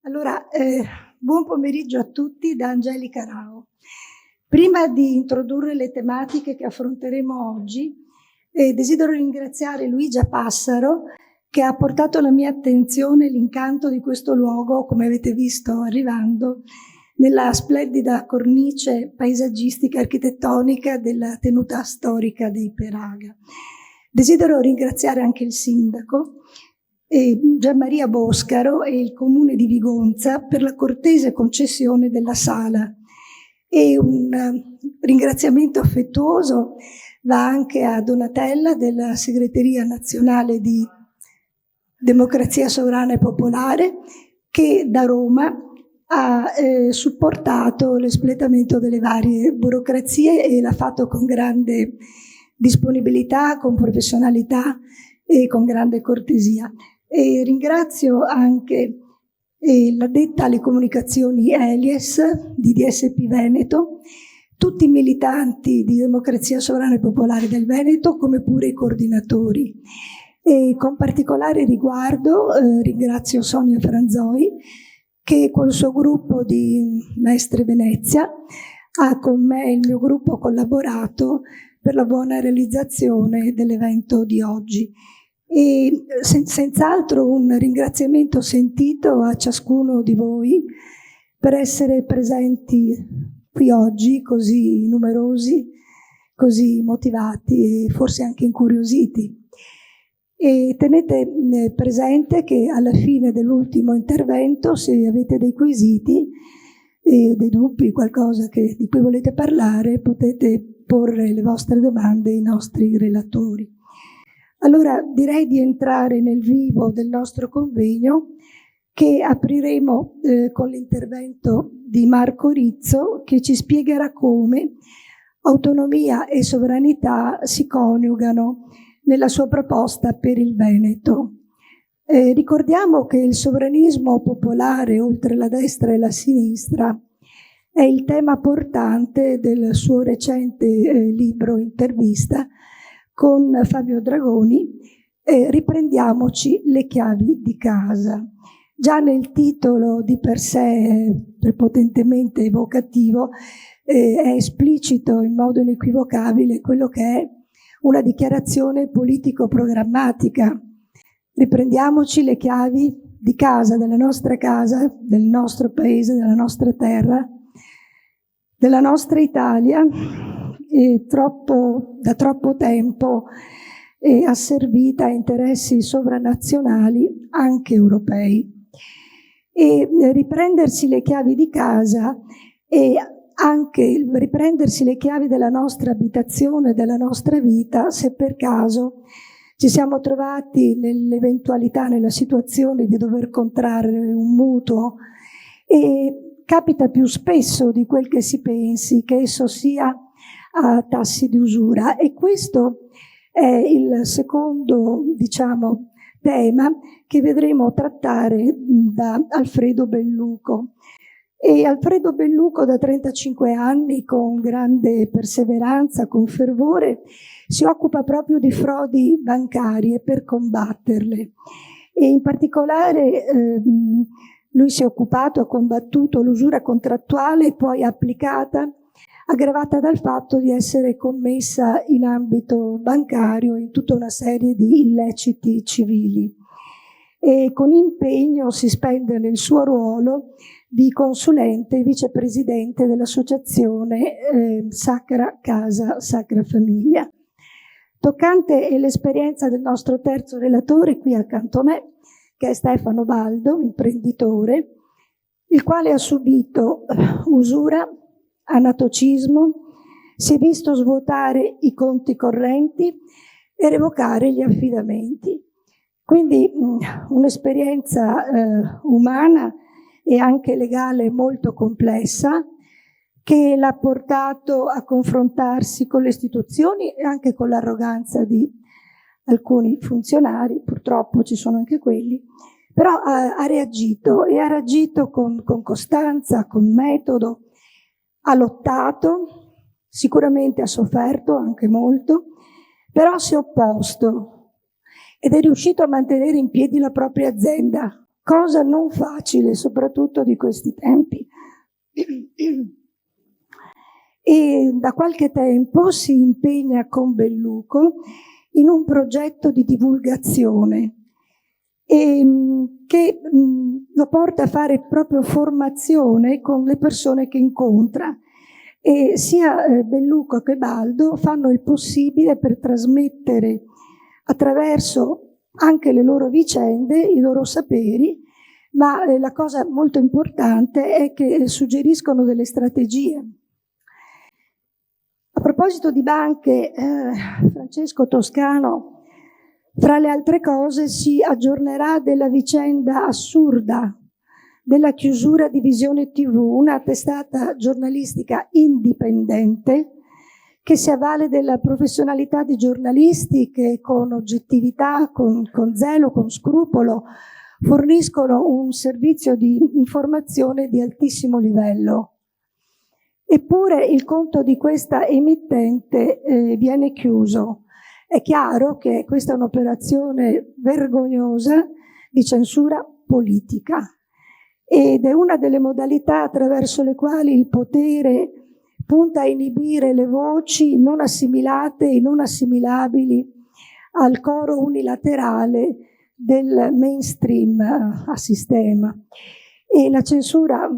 Allora, buon pomeriggio a tutti da Angelica Rao. Prima di introdurre le tematiche che affronteremo oggi, desidero ringraziare Luigia Passaro che ha portato alla mia attenzione l'incanto di questo luogo, come avete visto arrivando, nella splendida cornice paesaggistica e architettonica della tenuta storica di Peraga. Desidero ringraziare anche il sindaco, Gianmaria Boscaro, e il comune di Vigonza per la cortese concessione della sala. E un ringraziamento affettuoso va anche a Donatella della Segreteria Nazionale di Democrazia Sovrana e Popolare, che da Roma ha supportato l'espletamento delle varie burocrazie e l'ha fatto con grande disponibilità, con professionalità e con grande cortesia. E ringrazio anche l'addetta alle comunicazioni Elies di DSP Veneto, tutti i militanti di Democrazia Sovrana e Popolare del Veneto, come pure i coordinatori. E con particolare riguardo ringrazio Sonia Franzoi, che col suo gruppo di Mestre Venezia ha con me e il mio gruppo collaborato per la buona realizzazione dell'evento di oggi. E senz'altro un ringraziamento sentito a ciascuno di voi per essere presenti qui oggi, così numerosi, così motivati e forse anche incuriositi. E tenete presente che alla fine dell'ultimo intervento, se avete dei quesiti, dei dubbi, qualcosa di cui volete parlare, potete porre le vostre domande ai nostri relatori. Allora direi di entrare nel vivo del nostro convegno, che apriremo con l'intervento di Marco Rizzo, che ci spiegherà come autonomia e sovranità si coniugano nella sua proposta per il Veneto. Ricordiamo che il sovranismo popolare, oltre la destra e la sinistra, è il tema portante del suo recente libro intervista con Fabio Dragoni, Riprendiamoci le chiavi di casa. Già nel titolo di per sé prepotentemente evocativo è esplicito in modo inequivocabile quello che è una dichiarazione politico-programmatica. Riprendiamoci le chiavi di casa, della nostra casa, del nostro paese, della nostra terra, della nostra Italia, da troppo tempo asservita a interessi sovranazionali, anche europei. E riprendersi le chiavi di casa e anche riprendersi le chiavi della nostra abitazione, della nostra vita, se per caso ci siamo trovati nell'eventualità, nella situazione di dover contrarre un mutuo, e capita più spesso di quel che si pensi che esso sia a tassi di usura. E questo è il secondo, tema che vedremo trattare da Alfredo Belluco. E Alfredo Belluco da 35 anni, con grande perseveranza, con fervore, si occupa proprio di frodi bancarie per combatterle. E in particolare lui si è occupato, ha combattuto l'usura contrattuale poi applicata, aggravata dal fatto di essere commessa in ambito bancario in tutta una serie di illeciti civili. E con impegno si spende nel suo ruolo di consulente e vicepresidente dell'associazione Sacra Casa, Sacra Famiglia. Toccante è l'esperienza del nostro terzo relatore qui accanto a me, che è Stefano Baldo, imprenditore, il quale ha subito usura, anatocismo, si è visto svuotare i conti correnti e revocare gli affidamenti. Quindi un'esperienza umana e anche legale molto complessa, che l'ha portato a confrontarsi con le istituzioni e anche con l'arroganza di alcuni funzionari, purtroppo ci sono anche quelli, però ha reagito, e ha reagito con costanza, con metodo, ha lottato, sicuramente ha sofferto anche molto, però si è opposto ed è riuscito a mantenere in piedi la propria azienda, cosa non facile, soprattutto di questi tempi. E da qualche tempo si impegna con Belluco in un progetto di divulgazione che lo porta a fare proprio formazione con le persone che incontra. E sia Belluco che Baldo fanno il possibile per trasmettere attraverso anche le loro vicende, i loro saperi, ma la cosa molto importante è che suggeriscono delle strategie. A proposito di banche, Francesco Toscano, fra le altre cose, si aggiornerà della vicenda assurda della chiusura di Visione TV, una testata giornalistica indipendente che si avvale della professionalità di giornalisti che con oggettività, con zelo, con scrupolo forniscono un servizio di informazione di altissimo livello. Eppure il conto di questa emittente viene chiuso. È chiaro che questa è un'operazione vergognosa di censura politica ed è una delle modalità attraverso le quali il potere punta a inibire le voci non assimilate e non assimilabili al coro unilaterale del mainstream a sistema. E la censura,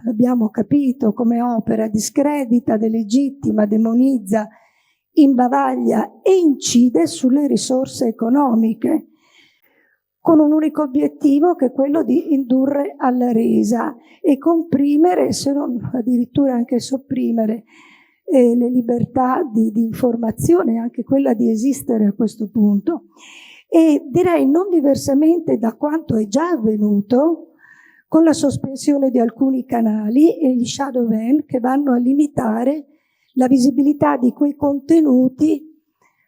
abbiamo capito, come opera, discredita, delegittima, demonizza, imbavaglia e incide sulle risorse economiche, con un unico obiettivo che è quello di indurre alla resa e comprimere, se non addirittura anche sopprimere, le libertà di informazione, anche quella di esistere a questo punto. E direi non diversamente da quanto è già avvenuto con la sospensione di alcuni canali e gli shadow ban che vanno a limitare la visibilità di quei contenuti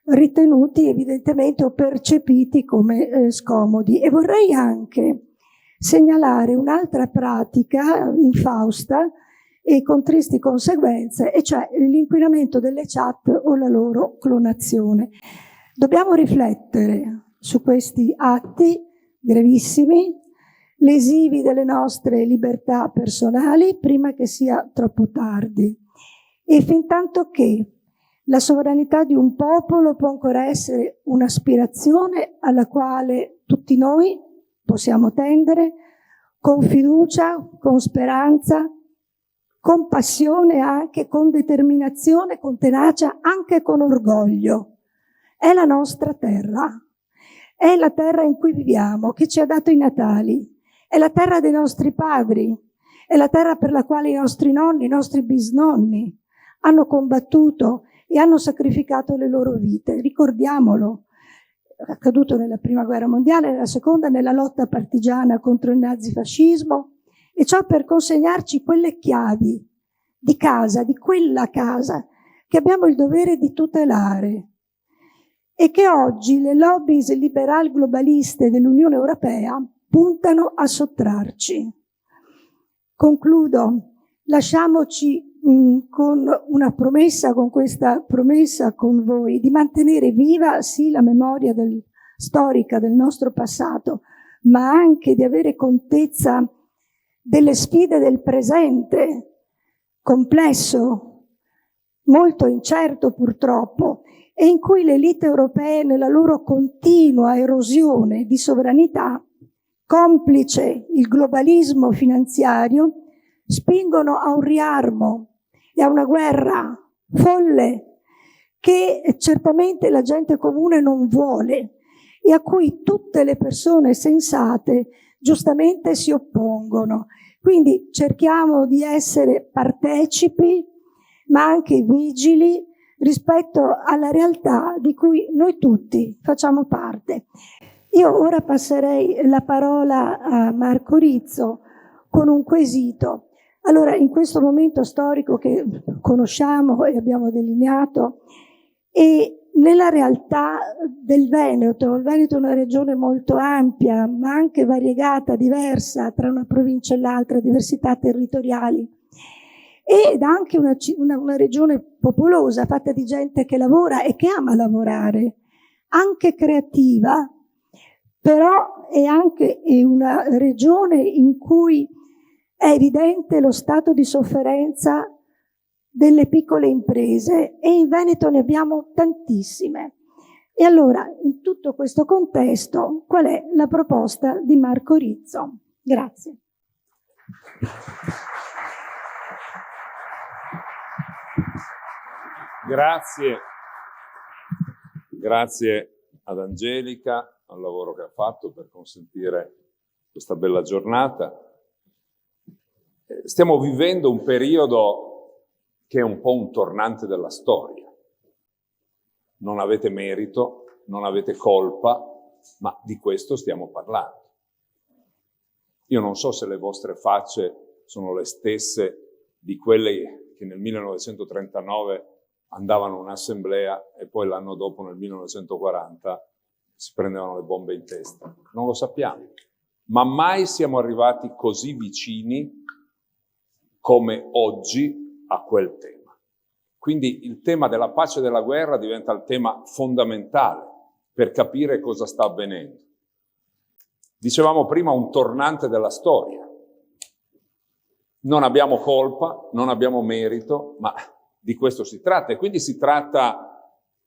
ritenuti evidentemente o percepiti come scomodi. E vorrei anche segnalare un'altra pratica infausta e con tristi conseguenze, e cioè l'inquinamento delle chat o la loro clonazione. Dobbiamo riflettere su questi atti gravissimi, lesivi delle nostre libertà personali, prima che sia troppo tardi. E fintanto che la sovranità di un popolo può ancora essere un'aspirazione alla quale tutti noi possiamo tendere con fiducia, con speranza, con passione, anche con determinazione, con tenacia, anche con orgoglio. È la nostra terra, è la terra in cui viviamo, che ci ha dato i natali, è la terra dei nostri padri, è la terra per la quale i nostri nonni, i nostri bisnonni hanno combattuto e hanno sacrificato le loro vite. Ricordiamolo, è accaduto nella Prima Guerra Mondiale, nella Seconda, nella lotta partigiana contro il nazifascismo, e ciò per consegnarci quelle chiavi di casa, di quella casa, che abbiamo il dovere di tutelare e che oggi le lobbies liberal globaliste dell'Unione Europea puntano a sottrarci. Concludo, lasciamoci con una promessa, con questa promessa con voi, di mantenere viva sì la memoria storica del nostro passato, ma anche di avere contezza delle sfide del presente, complesso, molto incerto purtroppo, e in cui le elite europee, nella loro continua erosione di sovranità, complice il globalismo finanziario, spingono a un riarmo e a una guerra folle che certamente la gente comune non vuole e a cui tutte le persone sensate giustamente si oppongono. Quindi cerchiamo di essere partecipi, ma anche vigili rispetto alla realtà di cui noi tutti facciamo parte. Io ora passerei la parola a Marco Rizzo con un quesito. Allora, in questo momento storico che conosciamo e abbiamo delineato, e nella realtà del Veneto, il Veneto è una regione molto ampia, ma anche variegata, diversa tra una provincia e l'altra, diversità territoriali, ed anche una regione popolosa, fatta di gente che lavora e che ama lavorare, anche creativa, però è anche una regione in cui è evidente lo stato di sofferenza delle piccole imprese, e in Veneto ne abbiamo tantissime. E allora, in tutto questo contesto, qual è la proposta di Marco Rizzo? Grazie. Grazie ad Angelica, al lavoro che ha fatto per consentire questa bella giornata. Stiamo vivendo un periodo che è un po' un tornante della storia. Non avete merito, non avete colpa, ma di questo stiamo parlando. Io non so se le vostre facce sono le stesse di quelle che nel 1939 andavano a un'assemblea e poi l'anno dopo, nel 1940, si prendevano le bombe in testa. Non lo sappiamo. Ma mai siamo arrivati così vicini come oggi a quel tema. Quindi il tema della pace e della guerra diventa il tema fondamentale per capire cosa sta avvenendo. Dicevamo prima un tornante della storia. Non abbiamo colpa, non abbiamo merito, ma di questo si tratta. E quindi si tratta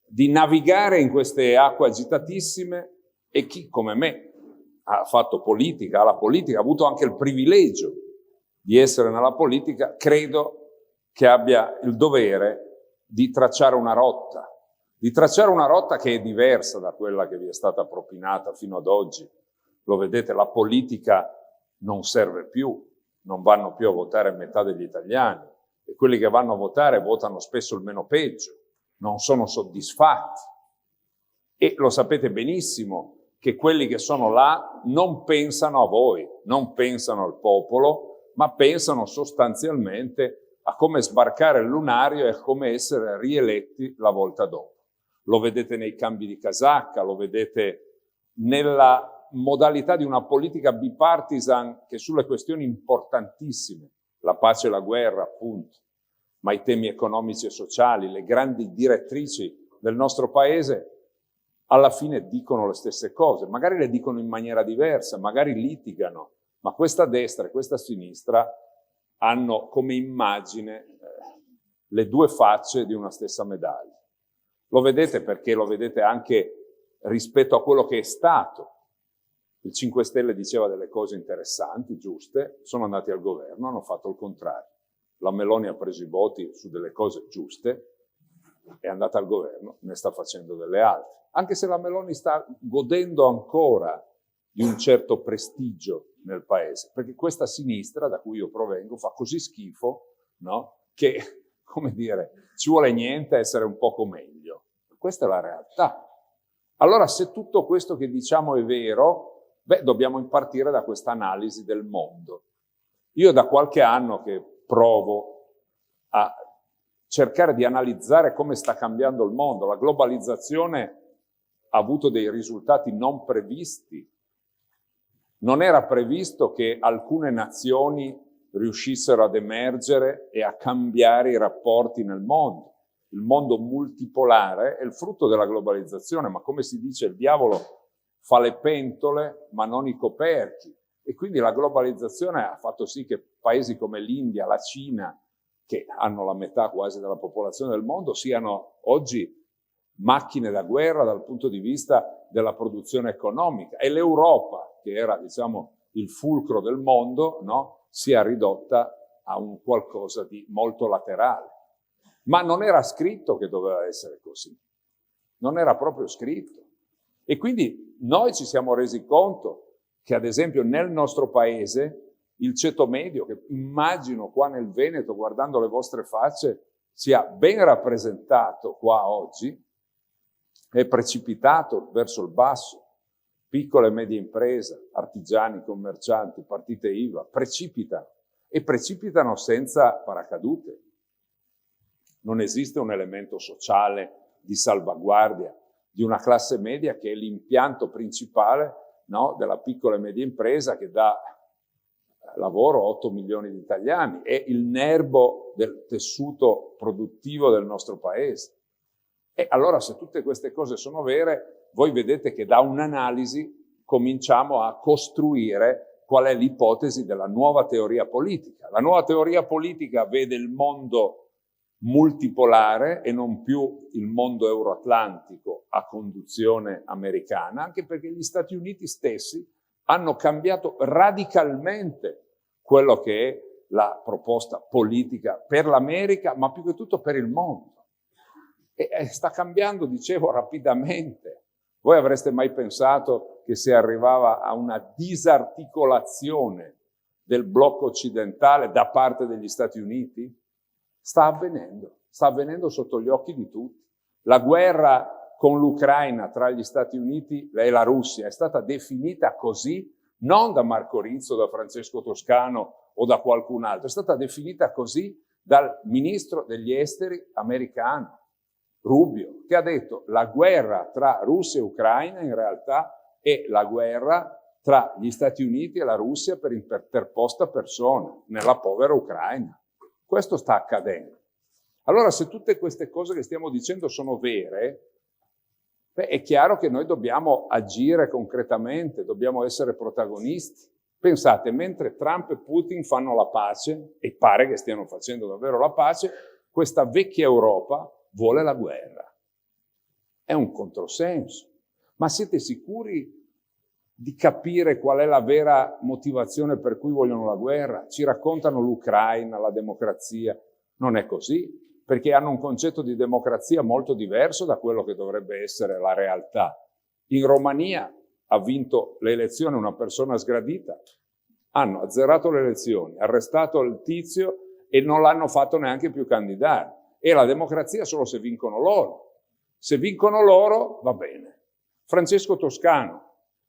di navigare in queste acque agitatissime, e chi come me ha fatto politica, ha avuto anche il privilegio di essere nella politica, credo che abbia il dovere di tracciare una rotta che è diversa da quella che vi è stata propinata fino ad oggi. Lo vedete, la politica non serve più, non vanno più a votare metà degli italiani, e quelli che vanno a votare votano spesso il meno peggio, non sono soddisfatti. E lo sapete benissimo che quelli che sono là non pensano a voi, non pensano al popolo, ma pensano sostanzialmente a come sbarcare il lunario e a come essere rieletti la volta dopo. Lo vedete nei cambi di casacca, lo vedete nella modalità di una politica bipartisan che sulle questioni importantissime, la pace e la guerra appunto, ma i temi economici e sociali, le grandi direttrici del nostro paese, alla fine dicono le stesse cose, magari le dicono in maniera diversa, magari litigano, ma questa destra e questa sinistra hanno come immagine le due facce di una stessa medaglia. Lo vedete perché lo vedete anche rispetto a quello che è stato. Il 5 Stelle diceva delle cose interessanti, giuste, sono andati al governo, hanno fatto il contrario. La Meloni ha preso i voti su delle cose giuste, è andata al governo, ne sta facendo delle altre. Anche se la Meloni sta godendo ancora di un certo prestigio nel paese, perché questa sinistra da cui io provengo fa così schifo, no? Che, come dire, ci vuole niente a essere un poco meglio. Questa è la realtà. Allora, se tutto questo che diciamo è vero, dobbiamo partire da questa analisi del mondo. Io da qualche anno che provo a cercare di analizzare come sta cambiando il mondo. La globalizzazione ha avuto dei risultati non previsti. Non era previsto che alcune nazioni riuscissero ad emergere e a cambiare i rapporti nel mondo. Il mondo multipolare è il frutto della globalizzazione, ma come si dice, il diavolo fa le pentole ma non i coperchi. E quindi la globalizzazione ha fatto sì che paesi come l'India, la Cina, che hanno la metà quasi della popolazione del mondo, siano oggi macchine da guerra dal punto di vista della produzione economica. E l'Europa, che era, diciamo, il fulcro del mondo, no? Sia ridotta a un qualcosa di molto laterale. Ma non era scritto che doveva essere così. Non era proprio scritto. E quindi noi ci siamo resi conto che, ad esempio, nel nostro paese il ceto medio, che immagino qua nel Veneto, guardando le vostre facce, sia ben rappresentato qua oggi, è precipitato verso il basso. Piccole e medie imprese, artigiani, commercianti, partite IVA, precipitano. E precipitano senza paracadute. Non esiste un elemento sociale di salvaguardia di una classe media che è l'impianto principale, no, della piccola e media impresa che dà lavoro a 8 milioni di italiani, è il nerbo del tessuto produttivo del nostro paese. E allora, se tutte queste cose sono vere, voi vedete che da un'analisi cominciamo a costruire qual è l'ipotesi della nuova teoria politica. La nuova teoria politica vede il mondo multipolare e non più il mondo euroatlantico a conduzione americana, anche perché gli Stati Uniti stessi hanno cambiato radicalmente quello che è la proposta politica per l'America, ma più che tutto per il mondo. E sta cambiando, dicevo, rapidamente. Voi avreste mai pensato che si arrivava a una disarticolazione del blocco occidentale da parte degli Stati Uniti? Sta avvenendo sotto gli occhi di tutti. La guerra con l'Ucraina tra gli Stati Uniti e la Russia è stata definita così non da Marco Rizzo, da Francesco Toscano o da qualcun altro, è stata definita così dal ministro degli esteri americano, Rubio, che ha detto la guerra tra Russia e Ucraina in realtà è la guerra tra gli Stati Uniti e la Russia per interposta persona, nella povera Ucraina. Questo sta accadendo. Allora, se tutte queste cose che stiamo dicendo sono vere, è chiaro che noi dobbiamo agire concretamente, dobbiamo essere protagonisti. Pensate, mentre Trump e Putin fanno la pace, e pare che stiano facendo davvero la pace, questa vecchia Europa vuole la guerra. È un controsenso. Ma siete sicuri di capire qual è la vera motivazione per cui vogliono la guerra? Ci raccontano l'Ucraina, la democrazia. Non è così, perché hanno un concetto di democrazia molto diverso da quello che dovrebbe essere la realtà. In Romania ha vinto le elezioni una persona sgradita, hanno azzerato le elezioni, arrestato il tizio e non l'hanno fatto neanche più candidare. E la democrazia solo se vincono loro. Se vincono loro, va bene. Francesco Toscano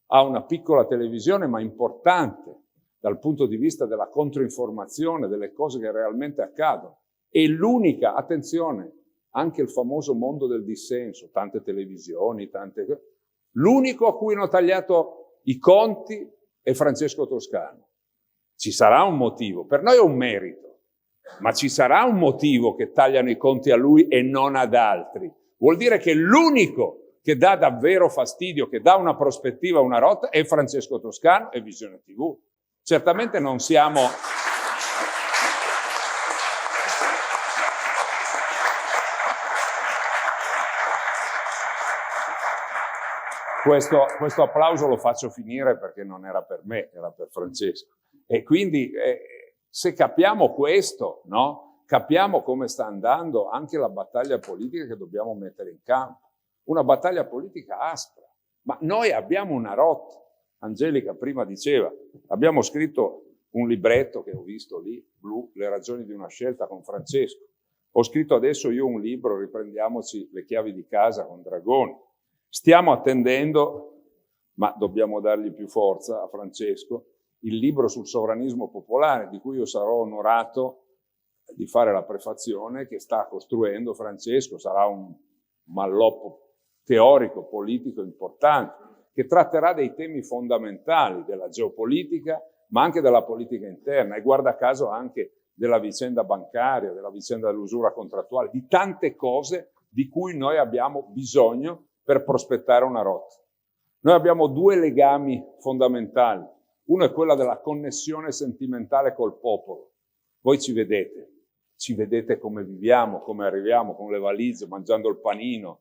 ha una piccola televisione, ma importante dal punto di vista della controinformazione, delle cose che realmente accadono. E l'unica, attenzione, anche il famoso mondo del dissenso, tante televisioni, l'unico a cui hanno tagliato i conti è Francesco Toscano. Ci sarà un motivo, per noi è un merito, ma ci sarà un motivo che tagliano i conti a lui e non ad altri. Vuol dire che l'unico che dà davvero fastidio, che dà una prospettiva, una rotta, è Francesco Toscano e Visione TV. Certamente non siamo... Questo applauso lo faccio finire perché non era per me, era per Francesco. E quindi se capiamo questo, no? Capiamo come sta andando anche la battaglia politica che dobbiamo mettere in campo. Una battaglia politica aspra, ma noi abbiamo una rotta. Angelica prima diceva, abbiamo scritto un libretto che ho visto lì, blu, Le ragioni di una scelta con Francesco. Ho scritto adesso io un libro, Riprendiamoci le chiavi di casa con Dragoni. Stiamo attendendo, ma dobbiamo dargli più forza a Francesco, il libro sul sovranismo popolare, di cui io sarò onorato di fare la prefazione, che sta costruendo Francesco. Sarà un malloppo teorico, politico importante, che tratterà dei temi fondamentali della geopolitica, ma anche della politica interna, e guarda caso anche della vicenda bancaria, della vicenda dell'usura contrattuale, di tante cose di cui noi abbiamo bisogno per prospettare una rotta. Noi abbiamo due legami fondamentali. Uno è quello della connessione sentimentale col popolo. Voi ci vedete come viviamo, come arriviamo, con le valigie, mangiando il panino.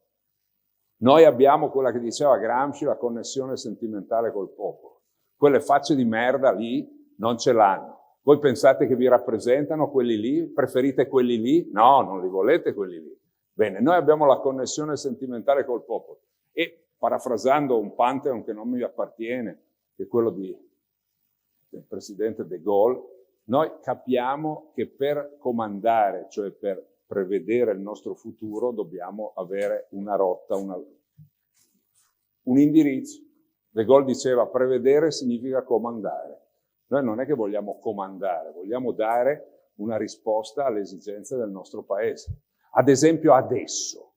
Noi abbiamo quella che diceva Gramsci, la connessione sentimentale col popolo. Quelle facce di merda lì non ce l'hanno. Voi pensate che vi rappresentano quelli lì? Preferite quelli lì? No, non li volete quelli lì. Bene, noi abbiamo la connessione sentimentale col popolo. E, parafrasando un Pantheon che non mi appartiene, che è quello del presidente De Gaulle, noi capiamo che per comandare, cioè per prevedere il nostro futuro, dobbiamo avere una rotta, un indirizzo. De Gaulle diceva: prevedere significa comandare. Noi non è che vogliamo comandare, vogliamo dare una risposta alle esigenze del nostro paese. Ad esempio adesso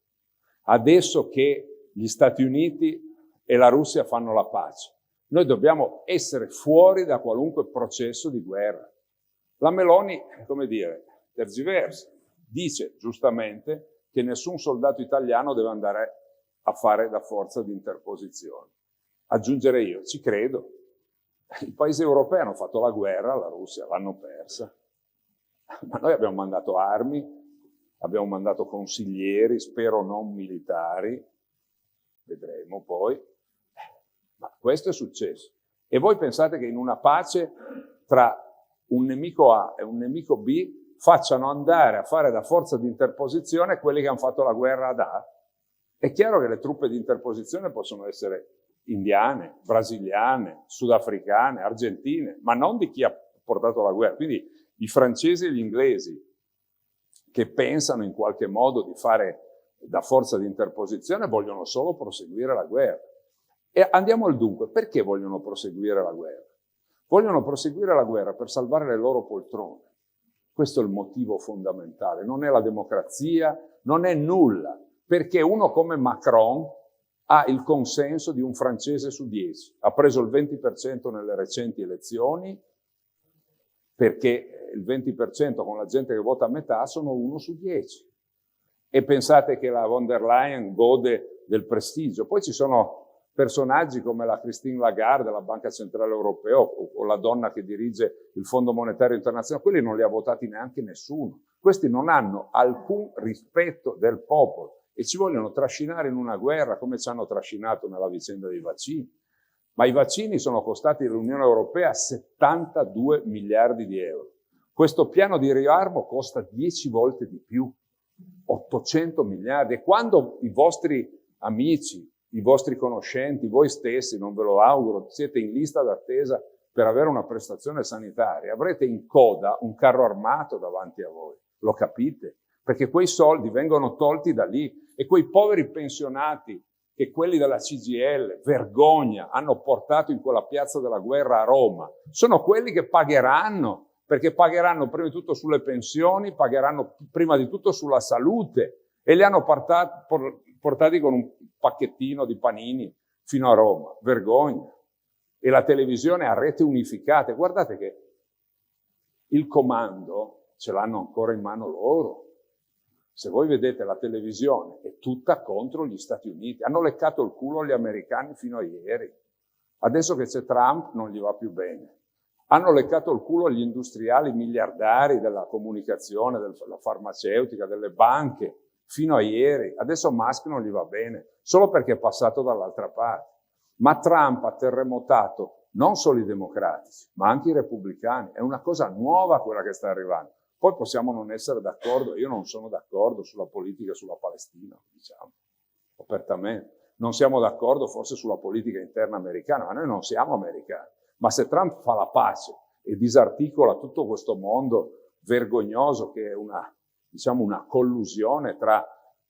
che gli Stati Uniti e la Russia fanno la pace, noi dobbiamo essere fuori da qualunque processo di guerra. La Meloni, come dire, tergiversa. Dice giustamente che nessun soldato italiano deve andare a fare da forza di interposizione. Aggiungerei io, ci credo. I paesi europei hanno fatto la guerra, la Russia l'hanno persa, ma noi abbiamo mandato armi, abbiamo mandato consiglieri, spero non militari, vedremo poi, ma questo è successo. E voi pensate che in una pace tra un nemico A e un nemico B facciano andare a fare da forza di interposizione quelli che hanno fatto la guerra ad A? È chiaro che le truppe di interposizione possono essere indiane, brasiliane, sudafricane, argentine, ma non di chi ha portato la guerra. Quindi i francesi e gli inglesi che pensano in qualche modo di fare da forza di interposizione vogliono solo proseguire la guerra. E andiamo al dunque, perché vogliono proseguire la guerra? Vogliono proseguire la guerra per salvare le loro poltrone. Questo è il motivo fondamentale, non è la democrazia, non è nulla, perché uno come Macron ha il consenso di un francese su 10, ha preso il 20% nelle recenti elezioni, perché il 20% con la gente che vota a metà sono 1 su 10. E pensate che la von der Leyen gode del prestigio. Poi ci sono personaggi come la Christine Lagarde della Banca Centrale Europea o la donna che dirige il Fondo Monetario Internazionale, quelli non li ha votati neanche nessuno. Questi non hanno alcun rispetto del popolo e ci vogliono trascinare in una guerra come ci hanno trascinato nella vicenda dei vaccini. Ma i vaccini sono costati all'Unione Europea 72 miliardi di euro. Questo piano di riarmo costa 10 volte di più, 800 miliardi. E quando i vostri amici, i vostri conoscenti, voi stessi, non ve lo auguro, siete in lista d'attesa per avere una prestazione sanitaria, avrete in coda un carro armato davanti a voi, lo capite? Perché quei soldi vengono tolti da lì e quei poveri pensionati che quelli della CGIL, vergogna, hanno portato in quella piazza della guerra a Roma, sono quelli che pagheranno, perché pagheranno prima di tutto sulle pensioni, pagheranno prima di tutto sulla salute e li hanno portati con un pacchettino di panini fino a Roma. Vergogna. E la televisione a rete unificate. Guardate che il comando ce l'hanno ancora in mano loro. Se voi vedete la televisione è tutta contro gli Stati Uniti. Hanno leccato il culo agli americani fino a ieri. Adesso che c'è Trump non gli va più bene. Hanno leccato il culo agli industriali miliardari della comunicazione, della farmaceutica, delle banche, fino a ieri. Adesso Musk non gli va bene, solo perché è passato dall'altra parte. Ma Trump ha terremotato non solo i democratici, ma anche i repubblicani. È una cosa nuova quella che sta arrivando. Poi possiamo non essere d'accordo, io non sono d'accordo sulla politica sulla Palestina, diciamo, apertamente. Non siamo d'accordo forse sulla politica interna americana, ma noi non siamo americani. Ma se Trump fa la pace e disarticola tutto questo mondo vergognoso che è una collusione tra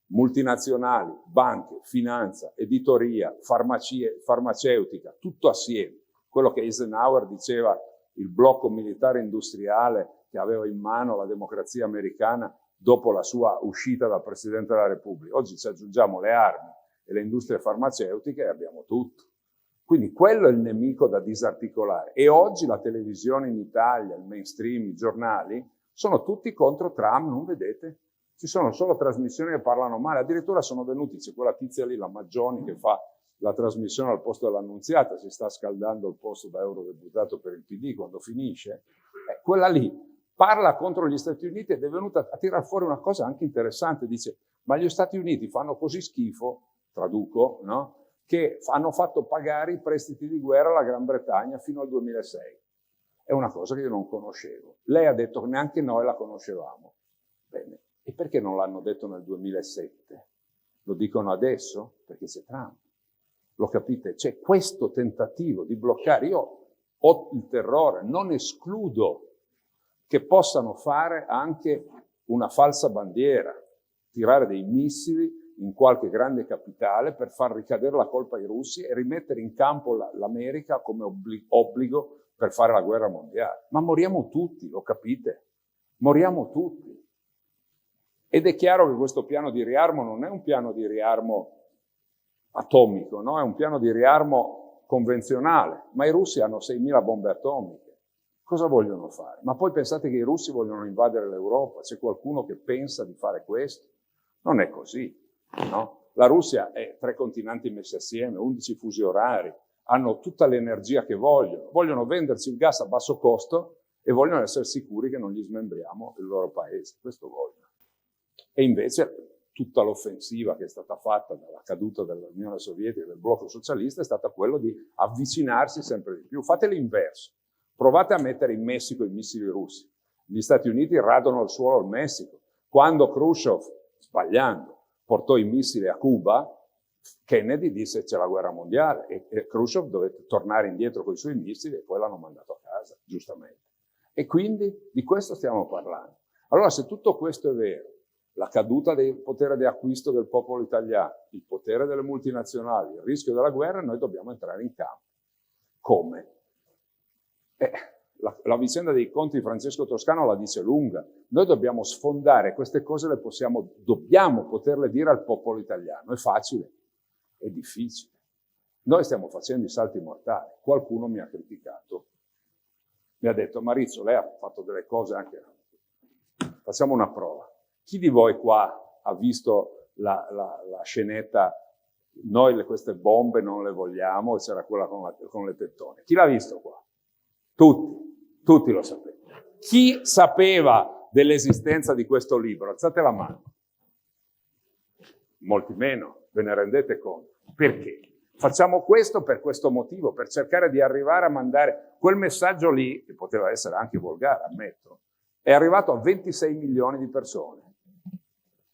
multinazionali, banche, finanza, editoria, farmaceutica, tutto assieme. Quello che Eisenhower diceva, il blocco militare industriale che aveva in mano la democrazia americana dopo la sua uscita dal Presidente della Repubblica. Oggi ci aggiungiamo le armi e le industrie farmaceutiche e abbiamo tutto. Quindi quello è il nemico da disarticolare. E oggi la televisione in Italia, il mainstream, i giornali, sono tutti contro Trump, non vedete? Ci sono solo trasmissioni che parlano male. Addirittura sono venuti, c'è quella tizia lì, la Maggioni, che fa la trasmissione al posto dell'Annunziata, si sta scaldando il posto da eurodeputato per il PD quando finisce. Quella lì parla contro gli Stati Uniti ed è venuta a tirar fuori una cosa anche interessante. Dice, ma gli Stati Uniti fanno così schifo, traduco, no? Che hanno fatto pagare i prestiti di guerra alla Gran Bretagna fino al 2006. È una cosa che io non conoscevo. Lei ha detto che neanche noi la conoscevamo. Bene, e perché non l'hanno detto nel 2007? Lo dicono adesso? Perché c'è Trump. Lo capite? C'è questo tentativo di bloccare. Io ho il terrore, non escludo che possano fare anche una falsa bandiera, tirare dei missili in qualche grande capitale per far ricadere la colpa ai russi e rimettere in campo l'America come obbligo per fare la guerra mondiale. Ma moriamo tutti, lo capite? Moriamo tutti. Ed è chiaro che questo piano di riarmo non è un piano di riarmo atomico, no? È un piano di riarmo convenzionale, ma i russi hanno 6.000 bombe atomiche. Cosa vogliono fare? Ma poi pensate che i russi vogliono invadere l'Europa? C'è qualcuno che pensa di fare questo? Non è così, no? La Russia è 3 continenti messi assieme, 11 fusi orari, hanno tutta l'energia che vogliono venderci il gas a basso costo e vogliono essere sicuri che non gli smembriamo il loro paese, questo vogliono. E invece tutta l'offensiva che è stata fatta dalla caduta dell'Unione Sovietica e del blocco socialista è stata quella di avvicinarsi sempre di più. Fate l'inverso, provate a mettere in Messico i missili russi. Gli Stati Uniti radono il suolo al Messico. Quando Khrushchev, sbagliando, portò i missili a Cuba, Kennedy disse c'è la guerra mondiale e Khrushchev dovette tornare indietro con i suoi missili e poi l'hanno mandato a casa, giustamente. E quindi di questo stiamo parlando. Allora, se tutto questo è vero, la caduta del potere di acquisto del popolo italiano, il potere delle multinazionali, il rischio della guerra, noi dobbiamo entrare in campo. Come? La vicenda dei conti di Francesco Toscano la dice lunga. Noi dobbiamo sfondare queste cose, dobbiamo poterle dire al popolo italiano. È facile, è difficile. Noi stiamo facendo i salti mortali. Qualcuno mi ha criticato. Mi ha detto, Maurizio, lei ha fatto delle cose anche... Facciamo una prova. Chi di voi qua ha visto la scenetta noi queste bombe non le vogliamo e c'era quella con le tettone? Chi l'ha visto qua? Tutti lo sapevano. Chi sapeva dell'esistenza di questo libro? Alzate la mano. Molti meno, ve ne rendete conto. Perché? Facciamo questo per questo motivo, per cercare di arrivare a mandare quel messaggio lì, che poteva essere anche volgare, ammetto, è arrivato a 26 milioni di persone.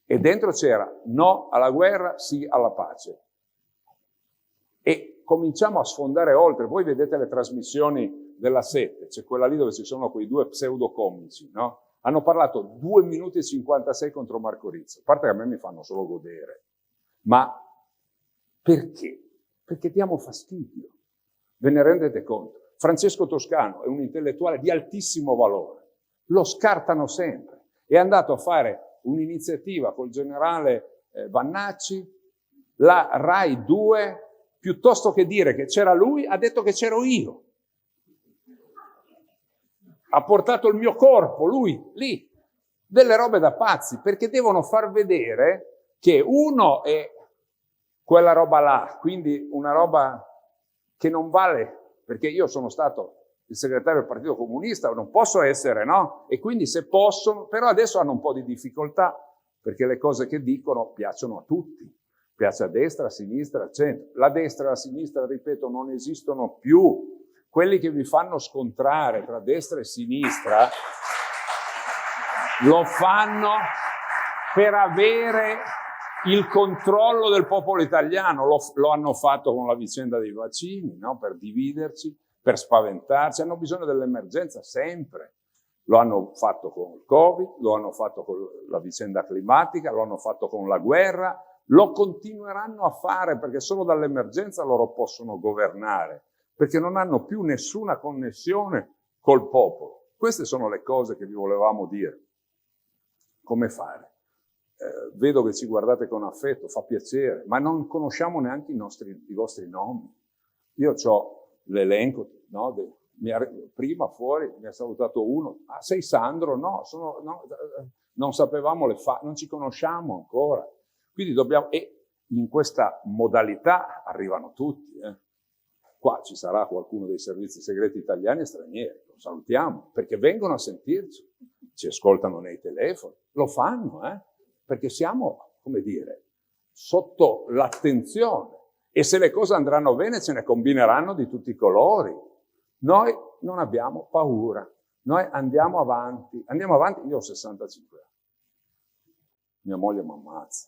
E dentro c'era no alla guerra, sì alla pace. E cominciamo a sfondare oltre. Voi vedete le trasmissioni della 7, c'è quella lì dove ci sono quei due pseudocomici, no? Hanno parlato 2 minuti e 56 contro Marco Rizzo. A parte che a me mi fanno solo godere. Ma perché? Perché diamo fastidio. Ve ne rendete conto? Francesco Toscano è un intellettuale di altissimo valore. Lo scartano sempre. È andato a fare un'iniziativa col generale Vannacci, la Rai 2, piuttosto che dire che c'era lui, ha detto che c'ero io. Ha portato il mio corpo, lui, lì. Delle robe da pazzi, perché devono far vedere che uno è quella roba là, quindi una roba che non vale, perché io sono stato il segretario del Partito Comunista, non posso essere, no? E quindi se possono, però adesso hanno un po' di difficoltà, perché le cose che dicono piacciono a tutti, piace a destra, a sinistra, al centro. La destra e la sinistra, ripeto, non esistono più. Quelli che vi fanno scontrare tra destra e sinistra lo fanno per avere il controllo del popolo italiano, lo hanno fatto con la vicenda dei vaccini, no? Per dividerci, per spaventarci, hanno bisogno dell'emergenza sempre. Lo hanno fatto con il Covid, lo hanno fatto con la vicenda climatica, lo hanno fatto con la guerra, lo continueranno a fare perché solo dall'emergenza loro possono governare, perché non hanno più nessuna connessione col popolo. Queste sono le cose che vi volevamo dire. Come fare? Vedo che ci guardate con affetto, fa piacere, ma non conosciamo neanche i vostri nomi. Io ho l'elenco, no? Prima fuori mi ha salutato uno, ah, sei Sandro? No, non sapevamo non ci conosciamo ancora. Quindi dobbiamo, e in questa modalità arrivano tutti. Qua ci sarà qualcuno dei servizi segreti italiani e stranieri, lo salutiamo, perché vengono a sentirci, ci ascoltano nei telefoni, lo fanno, perché siamo, come dire, sotto l'attenzione. E se le cose andranno bene ce ne combineranno di tutti i colori. Noi non abbiamo paura, noi andiamo avanti, io ho 65 anni, mia moglie mi ammazza.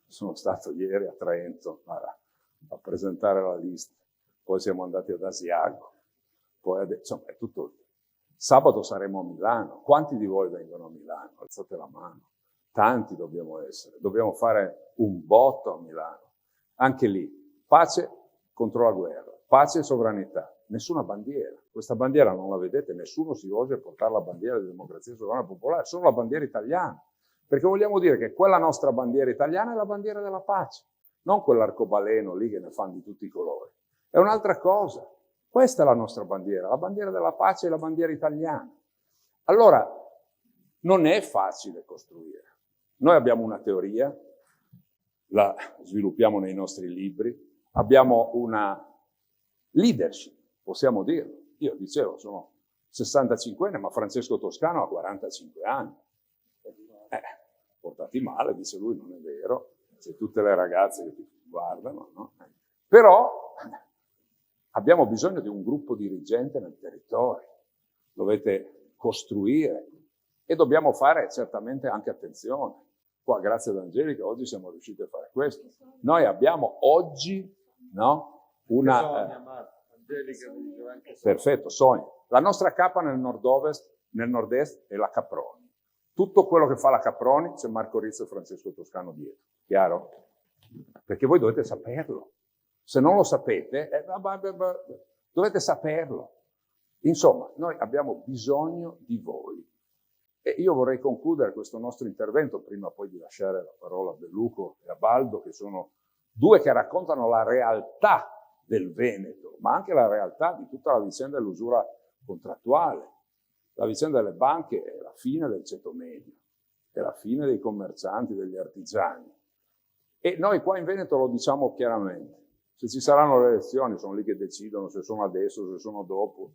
Sono stato ieri a Trento a presentare la lista, poi siamo andati ad Asiago, poi insomma è tutto. Sabato saremo a Milano, quanti di voi vengono a Milano? Alzate la mano, tanti dobbiamo essere, dobbiamo fare un botto a Milano. Anche lì, pace contro la guerra, pace e sovranità, nessuna bandiera. Questa bandiera non la vedete, nessuno si osa portare la bandiera di democrazia sovrana popolare, solo la bandiera italiana. Perché vogliamo dire che quella nostra bandiera italiana è la bandiera della pace, non quell'arcobaleno lì che ne fanno di tutti i colori. È un'altra cosa. Questa è la nostra bandiera, la bandiera della pace e la bandiera italiana. Allora, non è facile costruire. Noi abbiamo una teoria, la sviluppiamo nei nostri libri, abbiamo una leadership, possiamo dirlo. Io dicevo, sono 65 anni, ma Francesco Toscano ha 45 anni. Portati male, dice lui, non è vero, c'è tutte le ragazze che ti guardano, no? Però abbiamo bisogno di un gruppo dirigente nel territorio, dovete costruire e dobbiamo fare certamente anche attenzione. Qua, grazie ad Angelica, oggi siamo riusciti a fare questo. Noi abbiamo oggi, no, una... Perfetto, Sonia. La nostra capa nel nord-est è la Caproni. Tutto quello che fa la Caproni c'è Marco Rizzo e Francesco Toscano dietro, chiaro? Perché voi dovete saperlo. Se non lo sapete, dovete saperlo. Insomma, noi abbiamo bisogno di voi. E io vorrei concludere questo nostro intervento, prima poi di lasciare la parola a Belluco e a Baldo, che sono due che raccontano la realtà del Veneto, ma anche la realtà di tutta la vicenda dell'usura contrattuale. La vicenda delle banche è la fine del ceto medio, è la fine dei commercianti, degli artigiani. E noi qua in Veneto lo diciamo chiaramente. Se ci saranno le elezioni, sono lì che decidono se sono adesso, se sono dopo,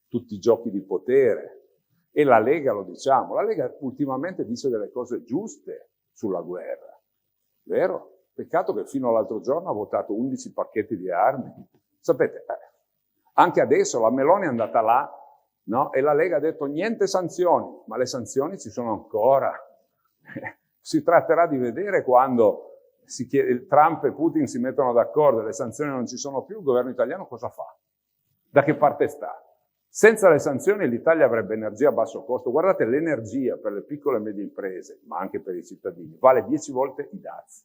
tutti i giochi di potere. E la Lega lo diciamo. La Lega ultimamente dice delle cose giuste sulla guerra, vero? Peccato che fino all'altro giorno ha votato 11 pacchetti di armi. Sapete, anche adesso la Meloni è andata là, no? E la Lega ha detto niente sanzioni, ma le sanzioni ci sono ancora. Si tratterà di vedere quando Trump e Putin si mettono d'accordo e le sanzioni non ci sono più, il governo italiano cosa fa? Da che parte sta? Senza le sanzioni l'Italia avrebbe energia a basso costo. Guardate, l'energia per le piccole e medie imprese, ma anche per i cittadini, vale 10 volte i dazi.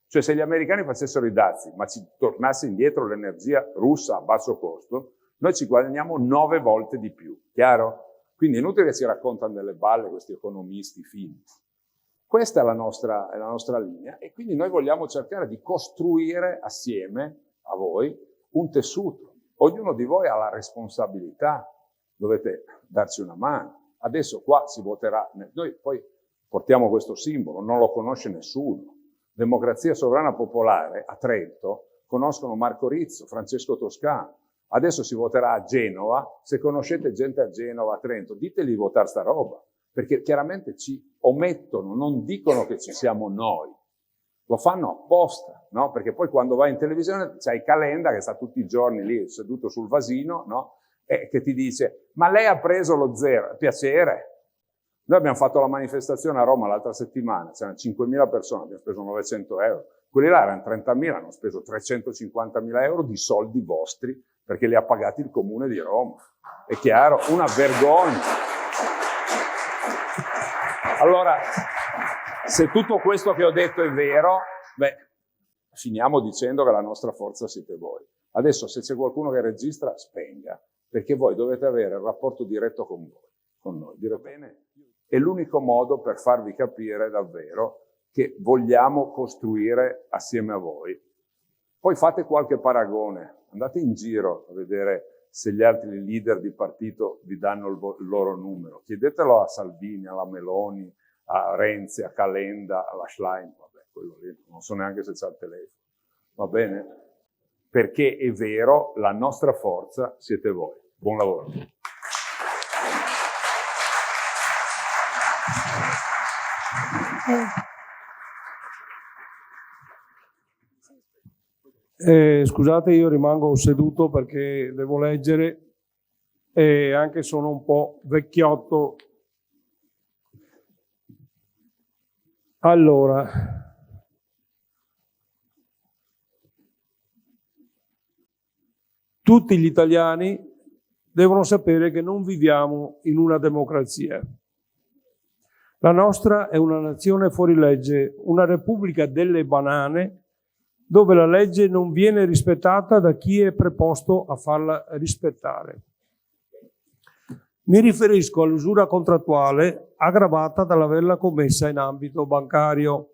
Cioè se gli americani facessero i dazi, ma ci tornasse indietro l'energia russa a basso costo, noi ci guadagniamo 9 volte di più, chiaro? Quindi è inutile che ci raccontano delle balle questi economisti finti. Questa è la nostra linea e quindi noi vogliamo cercare di costruire assieme a voi un tessuto. Ognuno di voi ha la responsabilità, dovete darci una mano. Adesso qua si voterà, noi poi portiamo questo simbolo, non lo conosce nessuno. Democrazia Sovrana Popolare a Trento conoscono Marco Rizzo, Francesco Toscano. Adesso si voterà a Genova, se conoscete gente a Genova, a Trento, diteli di votare sta roba, perché chiaramente ci omettono, non dicono che ci siamo noi. Lo fanno apposta, no? Perché poi quando vai in televisione c'hai Calenda che sta tutti i giorni lì seduto sul vasino, no? E che ti dice, ma lei ha preso lo zero, piacere. Noi abbiamo fatto la manifestazione a Roma l'altra settimana, c'erano 5.000 persone, abbiamo speso 900 euro. Quelli là erano 30.000, hanno speso 350.000 euro di soldi vostri perché li ha pagati il Comune di Roma. È chiaro? Una vergogna. Allora, se tutto questo che ho detto è vero, finiamo dicendo che la nostra forza siete voi. Adesso se c'è qualcuno che registra, spenga, perché voi dovete avere il rapporto diretto con voi, con noi. Dire bene, è l'unico modo per farvi capire davvero che vogliamo costruire assieme a voi. Poi fate qualche paragone, andate in giro a vedere se gli altri leader di partito vi danno il loro numero. Chiedetelo a Salvini, alla Meloni, a Renzi, a Calenda, alla Schlein, vabbè, quello lì, non so neanche se c'ha il telefono, va bene? Perché è vero, la nostra forza siete voi. Buon lavoro. Scusate, io rimango seduto perché devo leggere e anche sono un po' vecchiotto. Allora, tutti gli italiani devono sapere che non viviamo in una democrazia. La nostra è una nazione fuori legge, una repubblica delle banane, dove la legge non viene rispettata da chi è preposto a farla rispettare. Mi riferisco all'usura contrattuale aggravata dall'averla commessa in ambito bancario.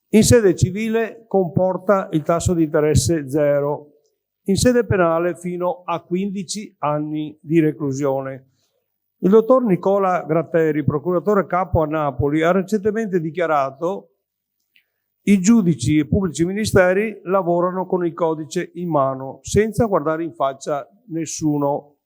In sede civile comporta il tasso di interesse zero, in sede penale fino a 15 anni di reclusione. Il dottor Nicola Gratteri, procuratore capo a Napoli, ha recentemente dichiarato I giudici e pubblici ministeri lavorano con il codice in mano, senza guardare in faccia nessuno.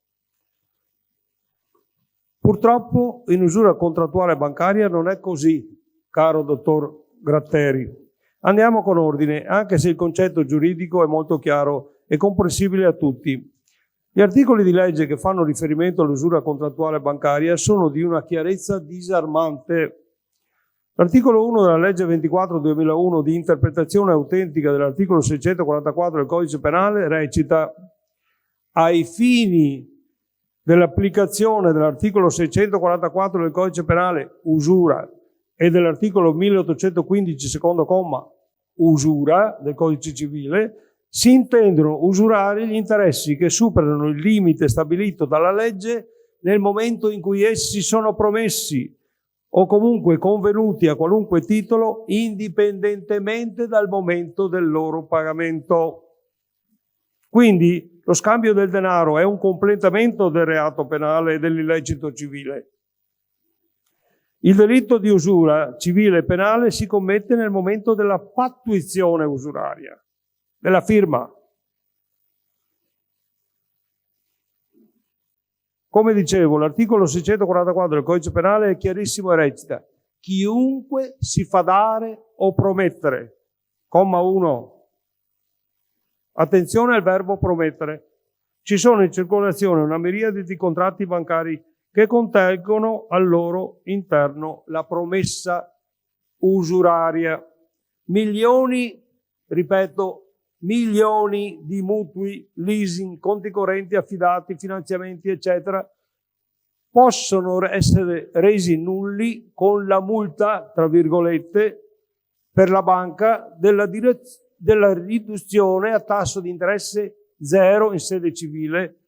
Purtroppo in usura contrattuale bancaria non è così, caro dottor Gratteri. Andiamo con ordine, anche se il concetto giuridico è molto chiaro e comprensibile a tutti. Gli articoli di legge che fanno riferimento all'usura contrattuale bancaria sono di una chiarezza disarmante. L'articolo 1 della legge 24/2001 di interpretazione autentica dell'articolo 644 del Codice Penale recita: ai fini dell'applicazione dell'articolo 644 del Codice Penale usura e dell'articolo 1815 secondo comma usura del Codice Civile, si intendono usurari gli interessi che superano il limite stabilito dalla legge nel momento in cui essi sono promessi o comunque convenuti a qualunque titolo, indipendentemente dal momento del loro pagamento. Quindi lo scambio del denaro è un completamento del reato penale e dell'illecito civile. Il delitto di usura civile e penale si commette nel momento della pattuizione usuraria, della firma. Come dicevo, l'articolo 644 del Codice Penale è chiarissimo e recita: chiunque si fa dare o promettere. Comma 1. Attenzione al verbo promettere. Ci sono in circolazione una miriade di contratti bancari che contengono al loro interno la promessa usuraria. Milioni, ripeto, milioni di mutui, leasing, conti correnti affidati, finanziamenti, eccetera, possono essere resi nulli con la multa, tra virgolette, per la banca della riduzione a tasso di interesse zero in sede civile,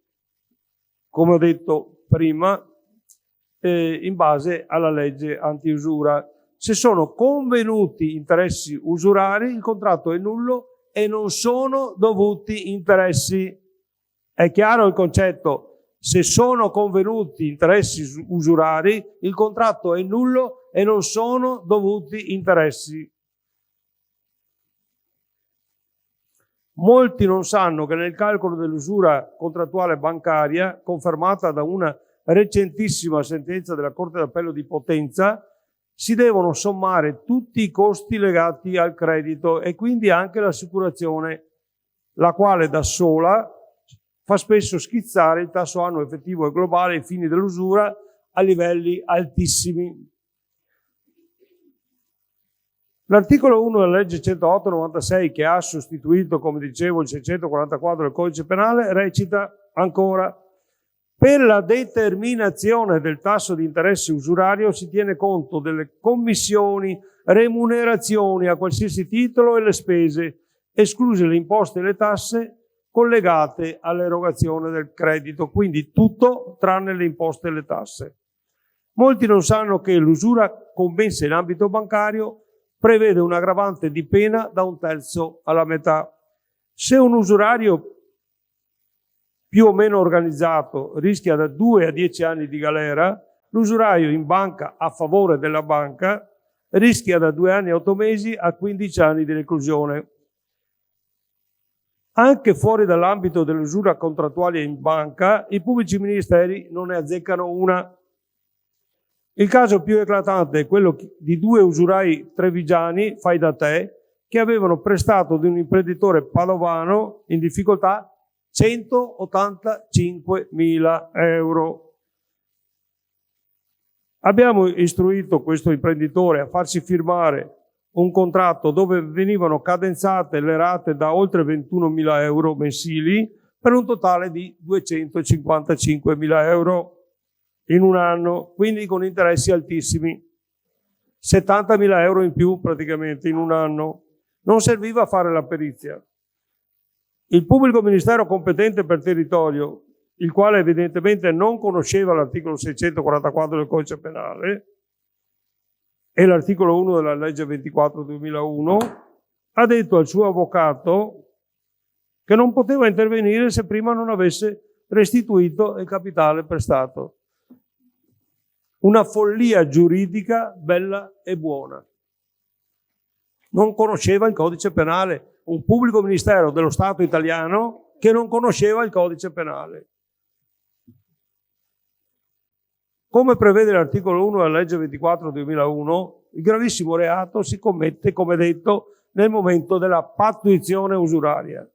come ho detto prima, in base alla legge antiusura. Se sono convenuti interessi usurari, il contratto è nullo e non sono dovuti interessi. È chiaro il concetto? Se sono convenuti interessi usurari, il contratto è nullo e non sono dovuti interessi. Molti non sanno che nel calcolo dell'usura contrattuale bancaria, confermata da una recentissima sentenza della Corte d'Appello di Potenza, si devono sommare tutti i costi legati al credito e quindi anche l'assicurazione, la quale da sola fa spesso schizzare il tasso annuo effettivo e globale ai fini dell'usura a livelli altissimi. L'articolo 1 della legge 108/96, che ha sostituito, come dicevo, il 644 del Codice Penale, recita ancora: per la determinazione del tasso di interesse usurario si tiene conto delle commissioni, remunerazioni a qualsiasi titolo e le spese, escluse le imposte e le tasse collegate all'erogazione del credito, quindi tutto tranne le imposte e le tasse. Molti non sanno che l'usura commessa in ambito bancario prevede un aggravante di pena da 1/3 alla metà. Se un usurario più o meno organizzato rischia da 2 a 10 anni di galera, l'usuraio in banca a favore della banca rischia da 2 anni e 8 mesi a 15 anni di reclusione. Anche fuori dall'ambito dell'usura contrattuale in banca, i pubblici ministeri non ne azzeccano una. Il caso più eclatante è quello di 2 usurai trevigiani, fai da te, che avevano prestato ad un imprenditore padovano in difficoltà 185.000 euro. Abbiamo istruito questo imprenditore a farsi firmare un contratto dove venivano cadenzate le rate da oltre 21.000 euro mensili per un totale di 255.000 euro in un anno, quindi con interessi altissimi, 70.000 euro in più praticamente in un anno. Non serviva a fare la perizia. Il pubblico ministero competente per territorio, il quale evidentemente non conosceva l'articolo 644 del Codice Penale e l'articolo 1 della legge 24/2001, ha detto al suo avvocato che non poteva intervenire se prima non avesse restituito il capitale prestato. Una follia giuridica bella e buona. non conosceva il codice penale, un pubblico ministero dello Stato italiano che non conosceva il codice penale. Come prevede l'articolo 1 della legge 24/2001, il gravissimo reato si commette, come detto, nel momento della pattuizione usuraria.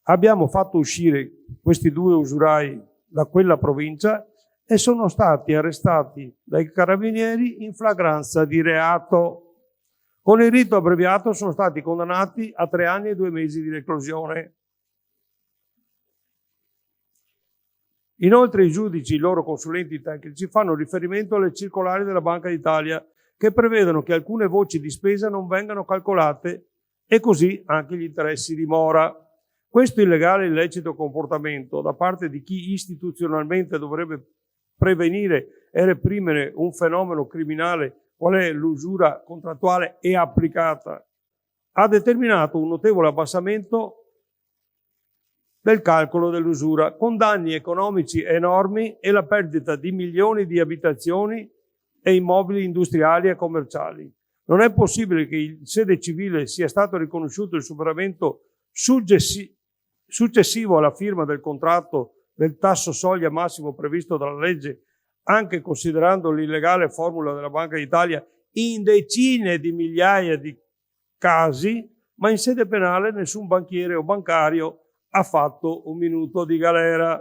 Abbiamo fatto uscire questi due usurai da quella provincia e sono stati arrestati dai carabinieri in flagranza di reato. Con il rito abbreviato sono stati condannati a 3 anni e 2 mesi di reclusione. Inoltre i giudici e i loro consulenti tecnici fanno riferimento alle circolari della Banca d'Italia che prevedono che alcune voci di spesa non vengano calcolate e così anche gli interessi di mora. Questo illegale e illecito comportamento da parte di chi istituzionalmente dovrebbe prevenire e reprimere un fenomeno criminale qual è l'usura contrattuale e applicata ha determinato un notevole abbassamento del calcolo dell'usura, con danni economici enormi e la perdita di milioni di abitazioni e immobili industriali e commerciali. Non è possibile che in sede civile sia stato riconosciuto il superamento successivo alla firma del contratto del tasso soglia massimo previsto dalla legge, anche considerando l'illegale formula della Banca d'Italia in decine di migliaia di casi, ma in sede penale nessun banchiere o bancario ha fatto un minuto di galera.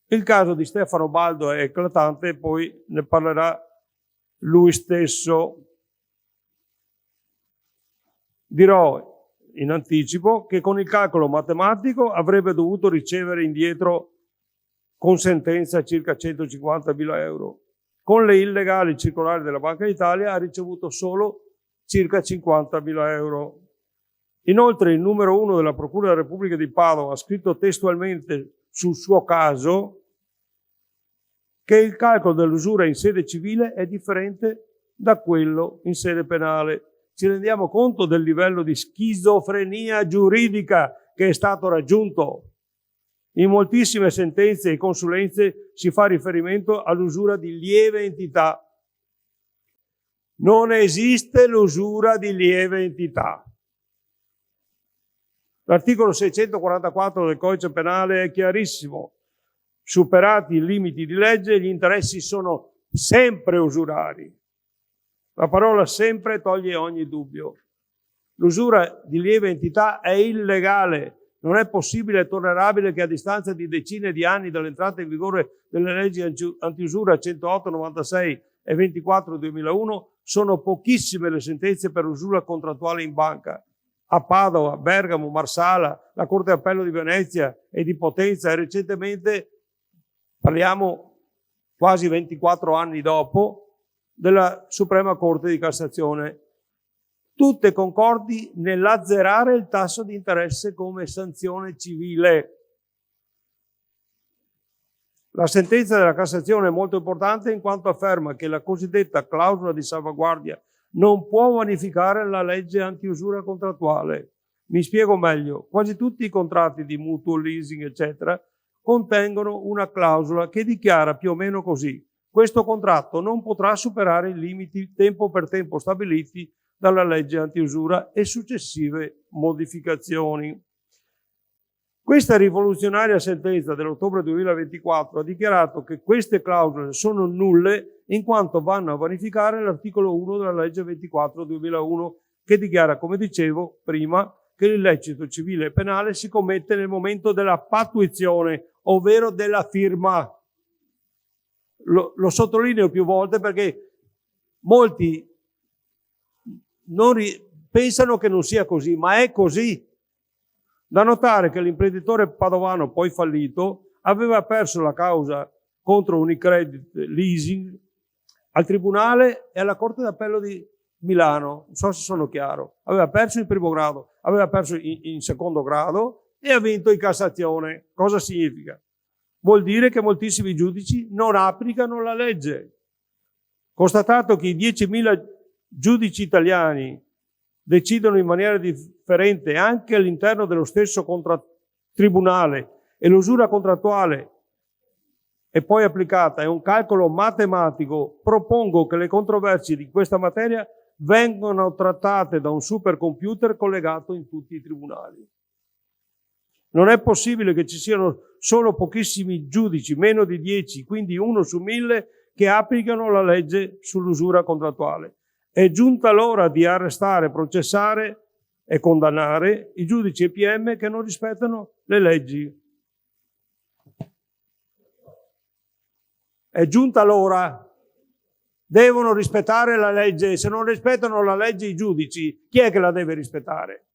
Il caso di Stefano Baldo è eclatante e poi ne parlerà lui stesso. Dirò in anticipo che con il calcolo matematico avrebbe dovuto ricevere indietro con sentenza circa 150.000 euro. Con le illegali circolari della Banca d'Italia ha ricevuto solo circa 50.000 euro. Inoltre il numero 1 della Procura della Repubblica di Padova ha scritto testualmente sul suo caso che il calcolo dell'usura in sede civile è differente da quello in sede penale. Ci rendiamo conto del livello di schizofrenia giuridica che è stato raggiunto? In moltissime sentenze e consulenze si fa riferimento all'usura di lieve entità. Non esiste l'usura di lieve entità. L'articolo 644 del Codice Penale è chiarissimo. Superati i limiti di legge, gli interessi sono sempre usurari. La parola sempre toglie ogni dubbio. L'usura di lieve entità è illegale. Non è possibile e tollerabile che a distanza di decine di anni dall'entrata in vigore delle leggi antiusura 108, 96 e 24 2001 sono pochissime le sentenze per usura contrattuale in banca. A Padova, Bergamo, Marsala, la Corte d'Appello di Venezia e di Potenza e recentemente, parliamo quasi 24 anni dopo, della Suprema Corte di Cassazione, tutte concordi nell'azzerare il tasso di interesse come sanzione civile. La sentenza della Cassazione è molto importante in quanto afferma che la cosiddetta clausola di salvaguardia non può vanificare la legge antiusura contrattuale. Mi spiego meglio. Quasi tutti i contratti di mutuo, leasing, eccetera, contengono una clausola che dichiara più o meno così: questo contratto non potrà superare i limiti tempo per tempo stabiliti dalla legge antiusura e successive modificazioni. Questa rivoluzionaria sentenza dell'ottobre 2024 ha dichiarato che queste clausole sono nulle in quanto vanno a vanificare l'articolo 1 della legge 24/2001 che dichiara, come dicevo prima, che l'illecito civile e penale si commette nel momento della pattuizione, ovvero della firma. Lo sottolineo più volte perché molti pensano che non sia così, ma è così. Da notare che l'imprenditore padovano, poi fallito, aveva perso la causa contro Unicredit Leasing al Tribunale e alla Corte d'Appello di Milano. Non so se sono chiaro. Aveva perso in primo grado, aveva perso in secondo grado e ha vinto in Cassazione. Cosa significa? Vuol dire che moltissimi giudici non applicano la legge. Constatato che i 10.000 giudici italiani decidono in maniera differente anche all'interno dello stesso tribunale e l'usura contrattuale e poi applicata è un calcolo matematico, propongo che le controversie di questa materia vengano trattate da un supercomputer collegato in tutti i tribunali. Non è possibile che ci siano solo pochissimi giudici, meno di 10, quindi 1 su 1000, che applicano la legge sull'usura contrattuale. È giunta l'ora di arrestare, processare e condannare i giudici e PM che non rispettano le leggi. È giunta l'ora. Devono rispettare la legge. Se non rispettano la legge i giudici, chi è che la deve rispettare?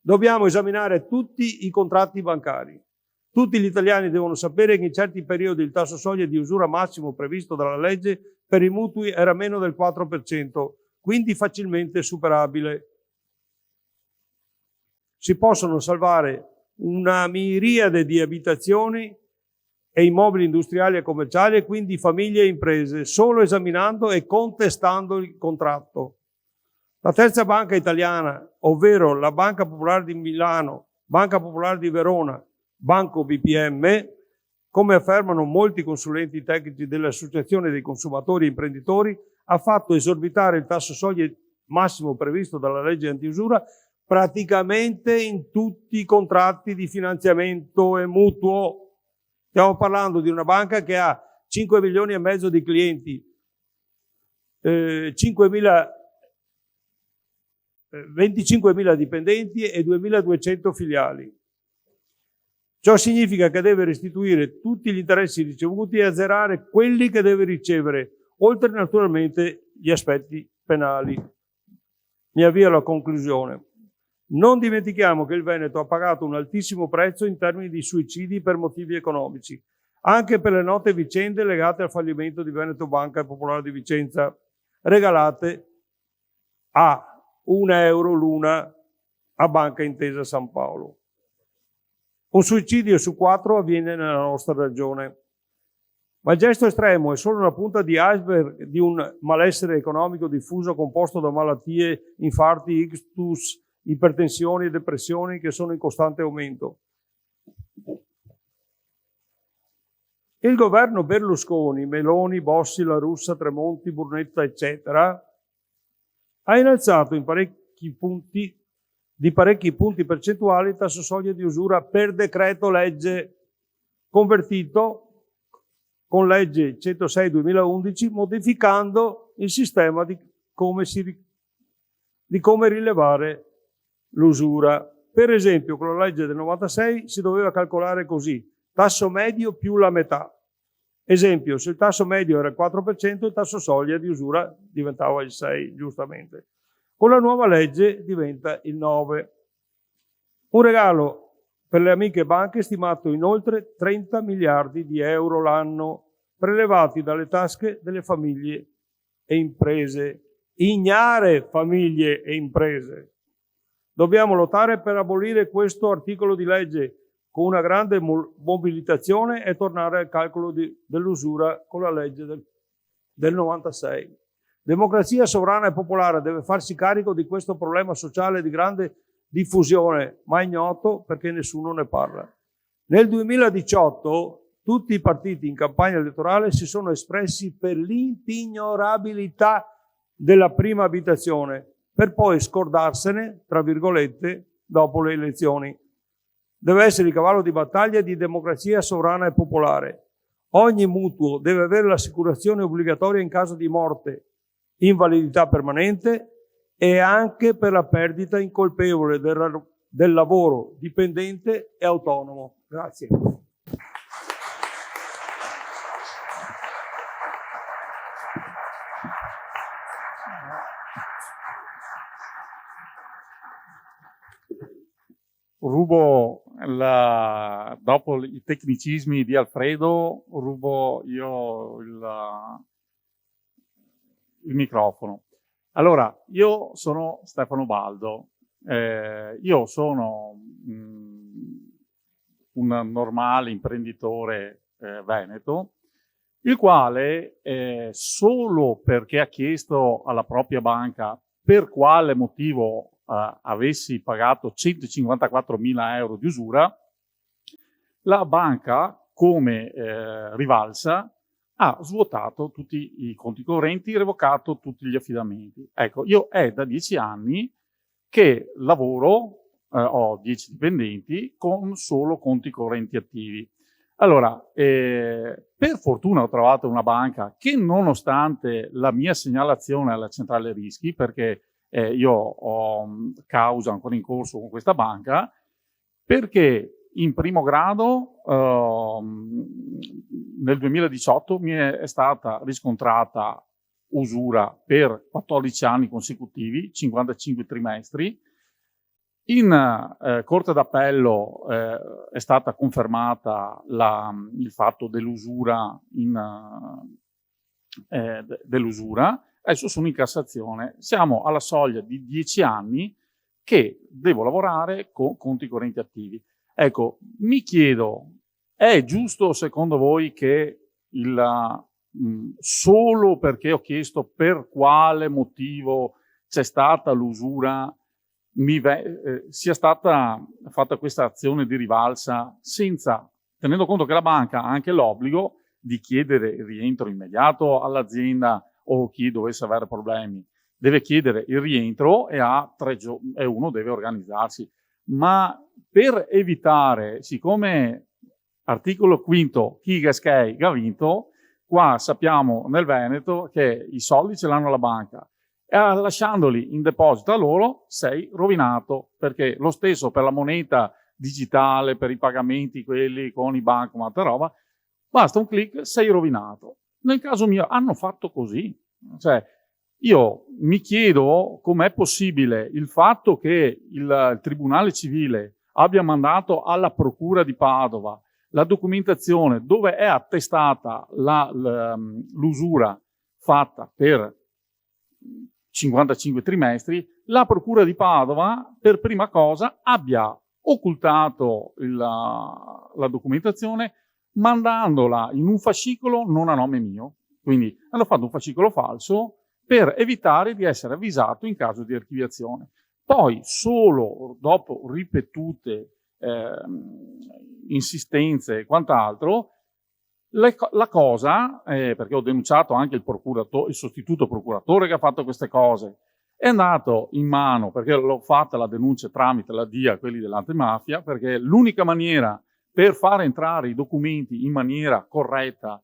Dobbiamo esaminare tutti i contratti bancari. Tutti gli italiani devono sapere che in certi periodi il tasso soglia di usura massimo previsto dalla legge per i mutui era meno del 4%, quindi facilmente superabile. Si possono salvare una miriade di abitazioni e immobili industriali e commerciali e quindi famiglie e imprese, solo esaminando e contestando il contratto. La terza banca italiana, ovvero la Banca Popolare di Milano, Banca Popolare di Verona, Banco BPM, come affermano molti consulenti tecnici delle associazioni dei consumatori e imprenditori, ha fatto esorbitare il tasso soglia massimo previsto dalla legge antiusura praticamente in tutti i contratti di finanziamento e mutuo. Stiamo parlando di una banca che ha 5 milioni e mezzo di clienti, 25.000 dipendenti e 2.200 filiali. Ciò significa che deve restituire tutti gli interessi ricevuti e azzerare quelli che deve ricevere, oltre naturalmente gli aspetti penali. Mi avvio alla conclusione. Non dimentichiamo che il Veneto ha pagato un altissimo prezzo in termini di suicidi per motivi economici, anche per le note vicende legate al fallimento di Veneto Banca e Popolare di Vicenza, regalate a €1 l'una a Banca Intesa San Paolo. Un suicidio su 4 avviene nella nostra regione. Ma il gesto estremo è solo una punta di iceberg di un malessere economico diffuso composto da malattie, infarti, ictus, ipertensioni e depressioni che sono in costante aumento. Il governo Berlusconi, Meloni, Bossi, La Russa, Tremonti, Brunetta, eccetera, ha innalzato di parecchi punti percentuali il tasso soglia di usura per decreto legge convertito con legge 106/2011, modificando il sistema di come rilevare l'usura. Per esempio, con la legge del 96 si doveva calcolare così: tasso medio più la metà. Esempio, se il tasso medio era il 4%, il tasso soglia di usura diventava il 6%, giustamente. Con la nuova legge diventa il 9%. Un regalo per le amiche banche stimato in oltre 30 miliardi di euro l'anno, prelevati dalle tasche delle famiglie e imprese. Ignare famiglie e imprese. Dobbiamo lottare per abolire questo articolo di legge con una grande mobilitazione e tornare al calcolo dell'usura con la legge del 96. Democrazia sovrana e popolare deve farsi carico di questo problema sociale di grande diffusione, ma ignoto perché nessuno ne parla. Nel 2018 tutti i partiti in campagna elettorale si sono espressi per l'impignorabilità della prima abitazione, per poi scordarsene, tra virgolette, dopo le elezioni. Deve essere il cavallo di battaglia di democrazia sovrana e popolare. Ogni mutuo deve avere l'assicurazione obbligatoria in caso di morte, invalidità permanente e anche per la perdita incolpevole del lavoro dipendente e autonomo. Grazie. Dopo i tecnicismi di Alfredo, rubo io il microfono. Allora, io sono Stefano Baldo, io sono un normale imprenditore veneto, il quale solo perché ha chiesto alla propria banca per quale motivo avessi pagato 154.000 euro di usura, la banca, come Rivalsa ha svuotato tutti i conti correnti, revocato tutti gli affidamenti. Ecco, io è da 10 anni che lavoro, ho 10 dipendenti con solo conti correnti attivi. Allora, per fortuna ho trovato una banca che, nonostante la mia segnalazione alla centrale rischi, perché io ho causa ancora in corso con questa banca, perché in primo grado nel 2018 mi è stata riscontrata usura per 14 anni consecutivi, 55 trimestri. In Corte d'Appello è stata confermata il fatto dell'usura, dell'usura. Adesso sono in Cassazione. Siamo alla soglia di 10 anni che devo lavorare con conti correnti attivi. Ecco, mi chiedo, è giusto secondo voi che solo perché ho chiesto per quale motivo c'è stata l'usura sia stata fatta questa azione di rivalsa tenendo conto che la banca ha anche l'obbligo di chiedere il rientro immediato all'azienda, o chi dovesse avere problemi deve chiedere il rientro e uno deve organizzarsi. Ma per evitare, siccome articolo quinto, chi Gaskei ha vinto, qua sappiamo nel Veneto che i soldi ce l'hanno la banca, e lasciandoli in deposito a loro sei rovinato, perché lo stesso per la moneta digitale, per i pagamenti, quelli con i bancomat e roba, basta un click, sei rovinato. Nel caso mio hanno fatto così. Cioè, io mi chiedo com'è possibile il fatto che il Tribunale Civile abbia mandato alla Procura di Padova la documentazione dove è attestata l'usura fatta per 55 trimestri, la Procura di Padova per prima cosa abbia occultato la documentazione mandandola in un fascicolo non a nome mio. Quindi hanno fatto un fascicolo falso per evitare di essere avvisato in caso di archiviazione. Poi, solo dopo ripetute insistenze e quant'altro, la cosa, perché ho denunciato anche il sostituto procuratore che ha fatto queste cose, è andato in mano, perché l'ho fatta la denuncia tramite la DIA, quelli dell'antimafia, perché l'unica maniera per far entrare i documenti in maniera corretta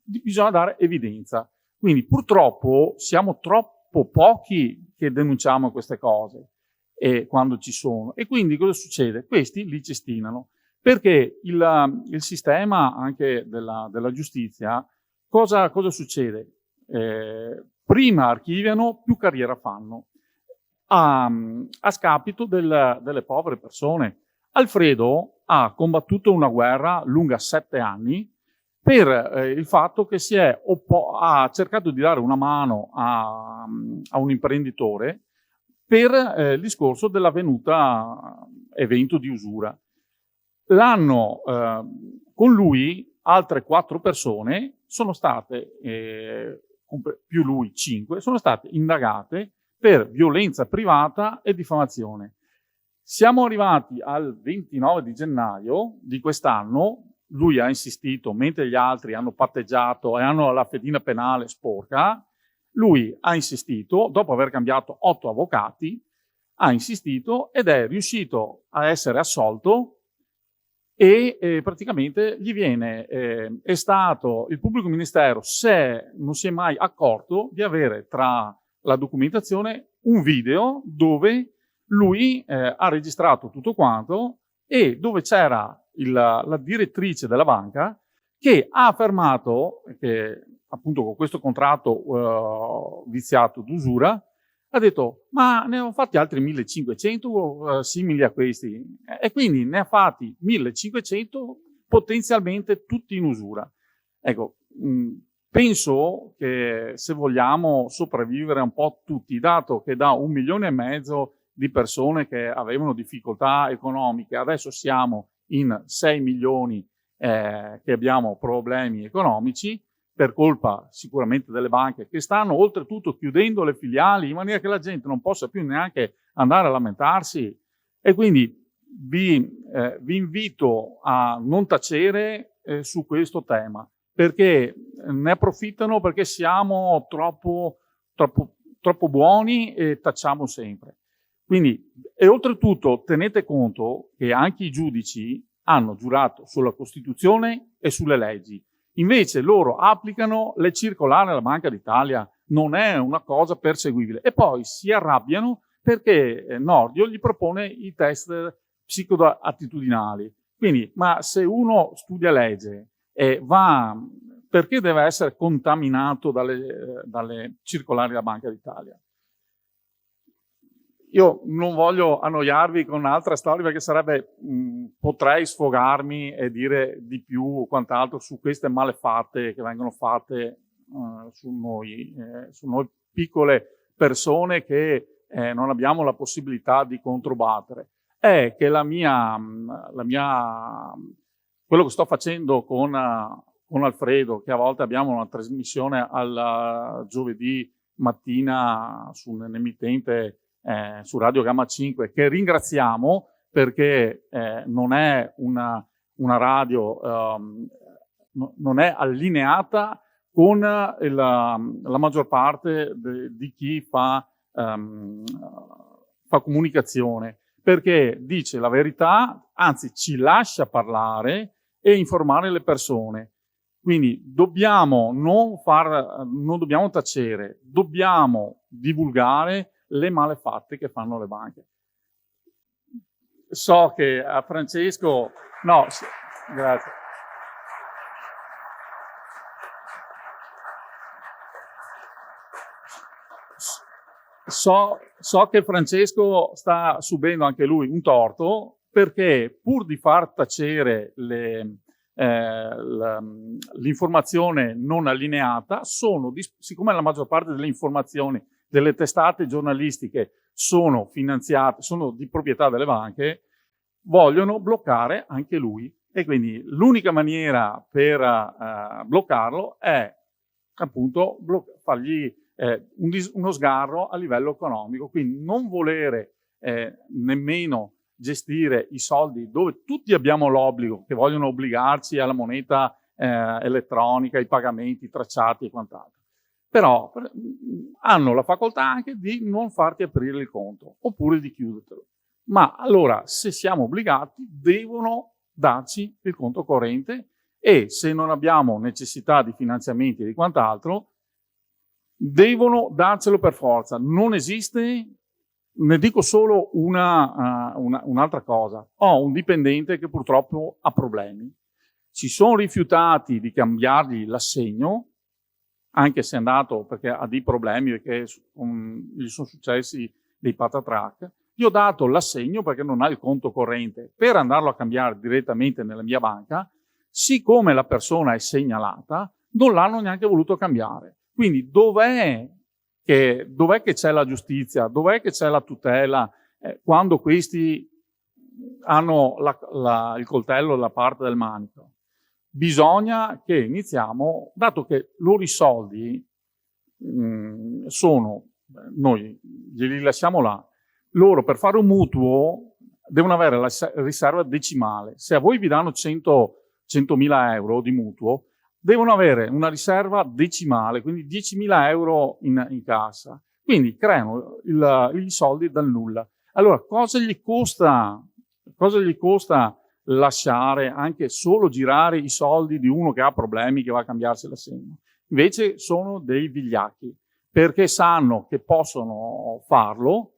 bisogna dare evidenza. Quindi purtroppo siamo troppo pochi che denunciamo queste cose quando ci sono. E quindi cosa succede? Questi li cestinano. Perché il sistema anche della giustizia, cosa succede? Prima archiviano, più carriera fanno, a scapito delle povere persone. Alfredo ha combattuto una guerra lunga 7 anni per il fatto che ha cercato di dare una mano a un imprenditore per il discorso dell'avvenuta evento di usura. Con lui altre 4 persone sono state, più lui 5, sono state indagate per violenza privata e diffamazione. Siamo arrivati al 29 di gennaio di quest'anno, lui ha insistito, mentre gli altri hanno patteggiato e hanno la fedina penale sporca, lui ha insistito, dopo aver cambiato 8 avvocati, ha insistito ed è riuscito a essere assolto e praticamente gli viene, è stato, il pubblico ministero non si è mai accorto di avere tra la documentazione un video dove lui ha registrato tutto quanto e dove c'era la direttrice della banca che ha affermato che appunto con questo contratto viziato d'usura ha detto ma ne ho fatti altri 1500 simili a questi e quindi ne ha fatti 1500 potenzialmente tutti in usura. Ecco, penso che se vogliamo sopravvivere un po' tutti, dato che da 1,5 milioni di persone che avevano difficoltà economiche, adesso siamo in 6 milioni che abbiamo problemi economici, per colpa sicuramente delle banche che stanno oltretutto chiudendo le filiali in maniera che la gente non possa più neanche andare a lamentarsi. E quindi vi invito a non tacere su questo tema, perché ne approfittano perché siamo troppo buoni e tacciamo sempre. Quindi, e oltretutto tenete conto che anche i giudici hanno giurato sulla Costituzione e sulle leggi. Invece loro applicano le circolari della Banca d'Italia, non è una cosa perseguibile. E poi si arrabbiano perché Nordio gli propone i test psicoattitudinali. Quindi, ma se uno studia legge e va, perché deve essere contaminato dalle circolari della Banca d'Italia? Io non voglio annoiarvi con un'altra storia perché potrei sfogarmi e dire di più o quant'altro su queste malefatte che vengono fatte su noi piccole persone che non abbiamo la possibilità di controbattere. È che quello che sto facendo con Alfredo, che a volte abbiamo una trasmissione al giovedì mattina su un emittente su Radio Gamma 5, che ringraziamo perché non è una radio, non è allineata con la maggior parte di chi fa comunicazione, perché dice la verità, anzi ci lascia parlare e informare le persone. Quindi non dobbiamo tacere, dobbiamo divulgare le malefatte che fanno le banche. So che a Francesco... No, grazie. So che Francesco sta subendo anche lui un torto, perché pur di far tacere l'informazione non allineata, siccome la maggior parte delle informazioni delle testate giornalistiche sono finanziate, sono di proprietà delle banche, vogliono bloccare anche lui. E quindi l'unica maniera per bloccarlo è appunto fargli uno sgarro a livello economico. Quindi non volere nemmeno gestire i soldi dove tutti abbiamo l'obbligo, che vogliono obbligarci alla moneta elettronica, ai pagamenti tracciati e quant'altro. Però hanno la facoltà anche di non farti aprire il conto oppure di chiudertelo. Ma allora, se siamo obbligati, devono darci il conto corrente, e se non abbiamo necessità di finanziamenti e di quant'altro, devono darcelo per forza. Non esiste, ne dico solo un'altra cosa. Ho un dipendente che purtroppo ha problemi. Si sono rifiutati di cambiargli l'assegno, anche se è andato perché ha dei problemi, perché gli sono successi dei patatrac. Gli ho dato l'assegno perché non ha il conto corrente per andarlo a cambiare direttamente nella mia banca. Siccome la persona è segnalata, non l'hanno neanche voluto cambiare. Quindi dov'è che c'è la giustizia? Dov'è che c'è la tutela quando questi hanno il coltello dalla parte del manico? Bisogna che iniziamo, dato che loro i soldi noi glieli lasciamo là, loro per fare un mutuo devono avere la riserva decimale. Se a voi vi danno 100.000 euro di mutuo, devono avere una riserva decimale, quindi 10.000 euro in cassa. Quindi creano i soldi dal nulla. Allora, cosa gli costa lasciare anche solo girare i soldi di uno che ha problemi, che va a cambiarsi l'assegno? Invece sono dei vigliacchi, perché sanno che possono farlo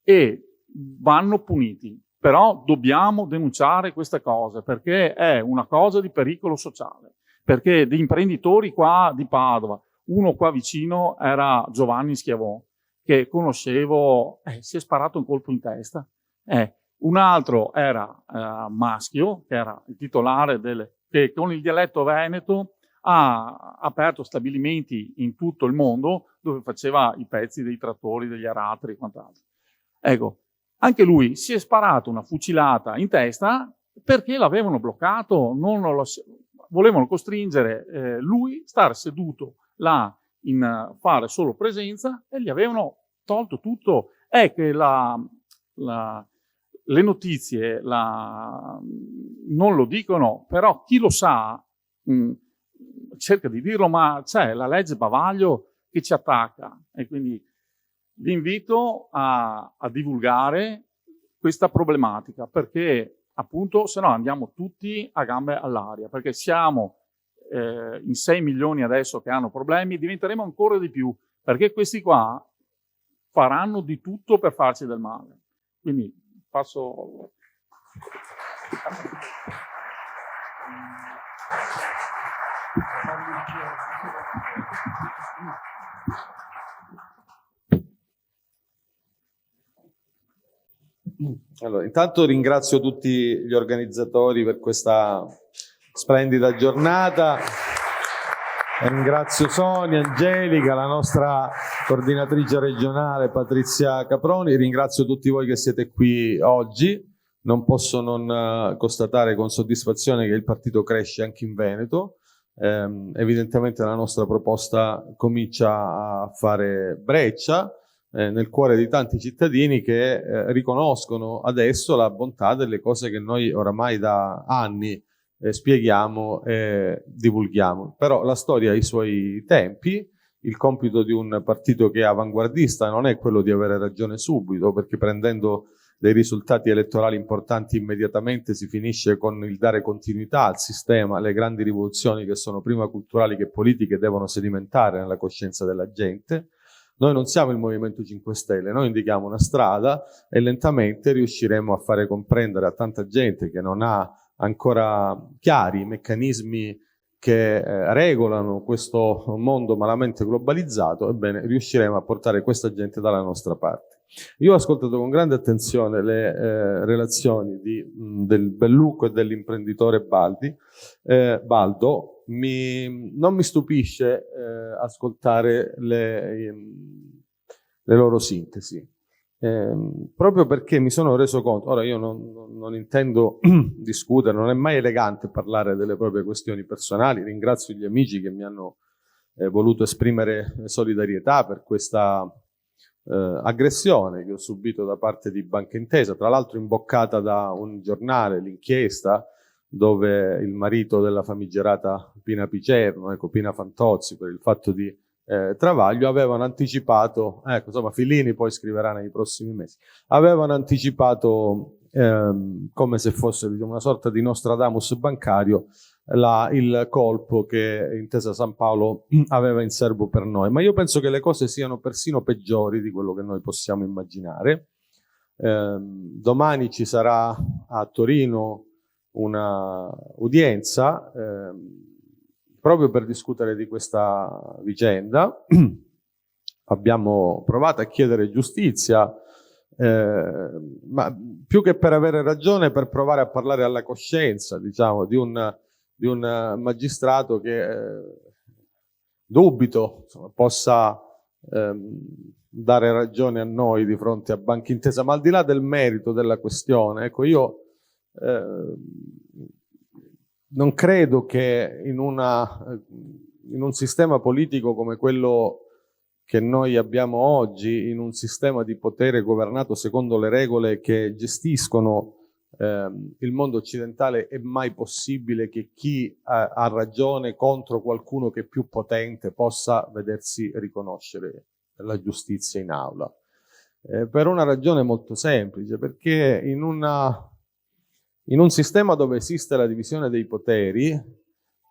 e vanno puniti. Però dobbiamo denunciare queste cose, perché è una cosa di pericolo sociale. Perché di imprenditori qua di Padova, uno qua vicino era Giovanni Schiavò, che conoscevo, si è sparato un colpo in testa. Un altro era Maschio, che era il titolare che con il dialetto veneto ha aperto stabilimenti in tutto il mondo dove faceva i pezzi dei trattori, degli aratri e quant'altro. Ecco, anche lui si è sparato una fucilata in testa perché l'avevano bloccato, volevano costringere lui a stare seduto là in fare solo presenza e gli avevano tolto tutto. È che la le notizie non lo dicono, però chi lo sa cerca di dirlo, ma c'è la legge bavaglio che ci attacca, e quindi vi invito a divulgare questa problematica, perché appunto se no andiamo tutti a gambe all'aria, perché siamo in 6 milioni adesso che hanno problemi, diventeremo ancora di più, perché questi qua faranno di tutto per farci del male. Quindi passo... Allora, intanto ringrazio tutti gli organizzatori per questa splendida giornata. Ringrazio Sonia, Angelica, la nostra coordinatrice regionale Patrizia Caproni. Ringrazio tutti voi che siete qui oggi. Non posso non constatare con soddisfazione che il partito cresce anche in Veneto. Evidentemente la nostra proposta comincia a fare breccia nel cuore di tanti cittadini che riconoscono adesso la bontà delle cose che noi oramai da anni spieghiamo e divulghiamo. Però la storia ha i suoi tempi. Il compito di un partito che è avanguardista non è quello di avere ragione subito, perché prendendo dei risultati elettorali importanti immediatamente si finisce con il dare continuità al sistema. Le grandi rivoluzioni, che sono prima culturali che politiche, devono sedimentare nella coscienza della gente. Noi non siamo il Movimento 5 Stelle, noi indichiamo una strada e lentamente riusciremo a fare comprendere a tanta gente che non ha ancora chiari i meccanismi che regolano questo mondo malamente globalizzato. Ebbene, riusciremo a portare questa gente dalla nostra parte. Io ho ascoltato con grande attenzione le relazioni del Bellucco e dell'imprenditore Baldo. Non mi stupisce ascoltare le loro sintesi. Proprio perché mi sono reso conto, ora io non intendo discutere, non è mai elegante parlare delle proprie questioni personali. Ringrazio gli amici che mi hanno voluto esprimere solidarietà per questa aggressione che ho subito da parte di Banca Intesa, tra l'altro imboccata da un giornale, l'Inchiesta, dove il marito della famigerata Pina Picerno, Pina Fantozzi, per il fatto di Travaglio, avevano anticipato, insomma Fillini poi scriverà nei prossimi mesi, avevano anticipato come se fosse, diciamo, una sorta di Nostradamus bancario, il colpo che Intesa San Paolo aveva in serbo per noi. Ma io penso che le cose siano persino peggiori di quello che noi possiamo immaginare. Domani ci sarà a Torino una udienza proprio per discutere di questa vicenda. Abbiamo provato a chiedere giustizia, ma più che per avere ragione, per provare a parlare alla coscienza, diciamo, di un magistrato che dubito, insomma, possa dare ragione a noi di fronte a Banca Intesa. Ma al di là del merito della questione, ecco, io non credo che in un sistema politico come quello che noi abbiamo oggi, in un sistema di potere governato secondo le regole che gestiscono il mondo occidentale, è mai possibile che chi ha ragione contro qualcuno che è più potente possa vedersi riconoscere la giustizia in aula. Per una ragione molto semplice, perché in un sistema dove esiste la divisione dei poteri,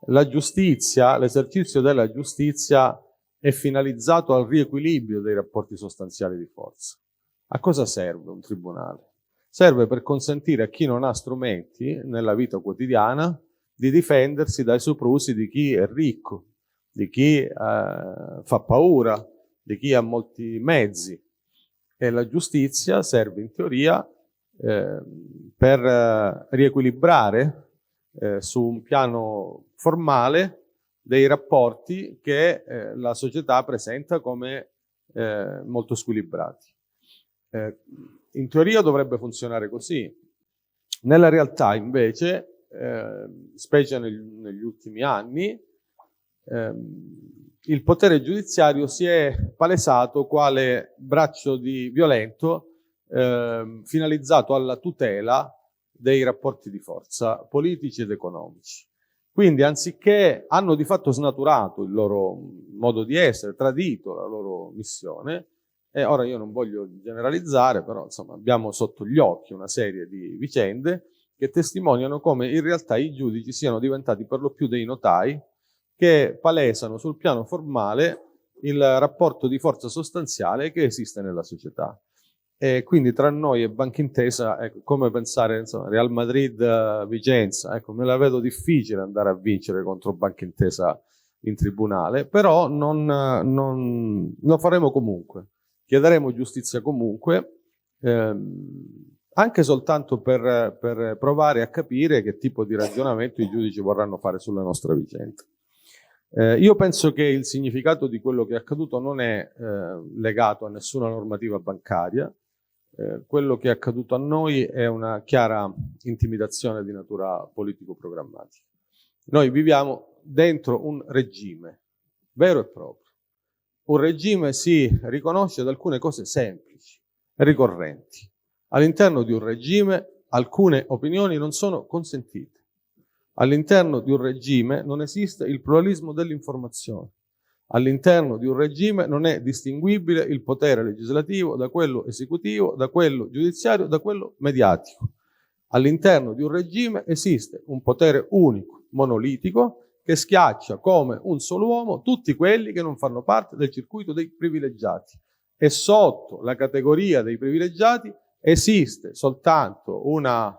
la giustizia, l'esercizio della giustizia è finalizzato al riequilibrio dei rapporti sostanziali di forza. A cosa serve un tribunale? Serve per consentire a chi non ha strumenti nella vita quotidiana di difendersi dai soprusi di chi è ricco, di chi fa paura, di chi ha molti mezzi. E la giustizia serve in teoria per riequilibrare su un piano formale dei rapporti che la società presenta come molto squilibrati. In teoria dovrebbe funzionare così. Nella realtà invece, specie negli ultimi anni, il potere giudiziario si è palesato quale braccio violento finalizzato alla tutela dei rapporti di forza politici ed economici. Quindi anziché hanno di fatto snaturato il loro modo di essere, tradito la loro missione, e ora io non voglio generalizzare, però insomma abbiamo sotto gli occhi una serie di vicende che testimoniano come in realtà i giudici siano diventati per lo più dei notai che palesano sul piano formale il rapporto di forza sostanziale che esiste nella società. E quindi tra noi e Banca Intesa è come pensare, insomma, Real Madrid-Vicenza, ecco, me la vedo difficile andare a vincere contro Banca Intesa in tribunale, però non lo faremo comunque, chiederemo giustizia comunque, anche soltanto per provare a capire che tipo di ragionamento i giudici vorranno fare sulla nostra vicenda. Io penso che il significato di quello che è accaduto non è legato a nessuna normativa bancaria. Quello che è accaduto a noi è una chiara intimidazione di natura politico-programmatica. Noi viviamo dentro un regime vero e proprio. Un regime si riconosce da alcune cose semplici e ricorrenti. All'interno di un regime alcune opinioni non sono consentite. All'interno di un regime non esiste il pluralismo dell'informazione. All'interno di un regime non è distinguibile il potere legislativo da quello esecutivo, da quello giudiziario, da quello mediatico. All'interno di un regime esiste un potere unico, monolitico, che schiaccia come un solo uomo tutti quelli che non fanno parte del circuito dei privilegiati. E sotto la categoria dei privilegiati esiste soltanto una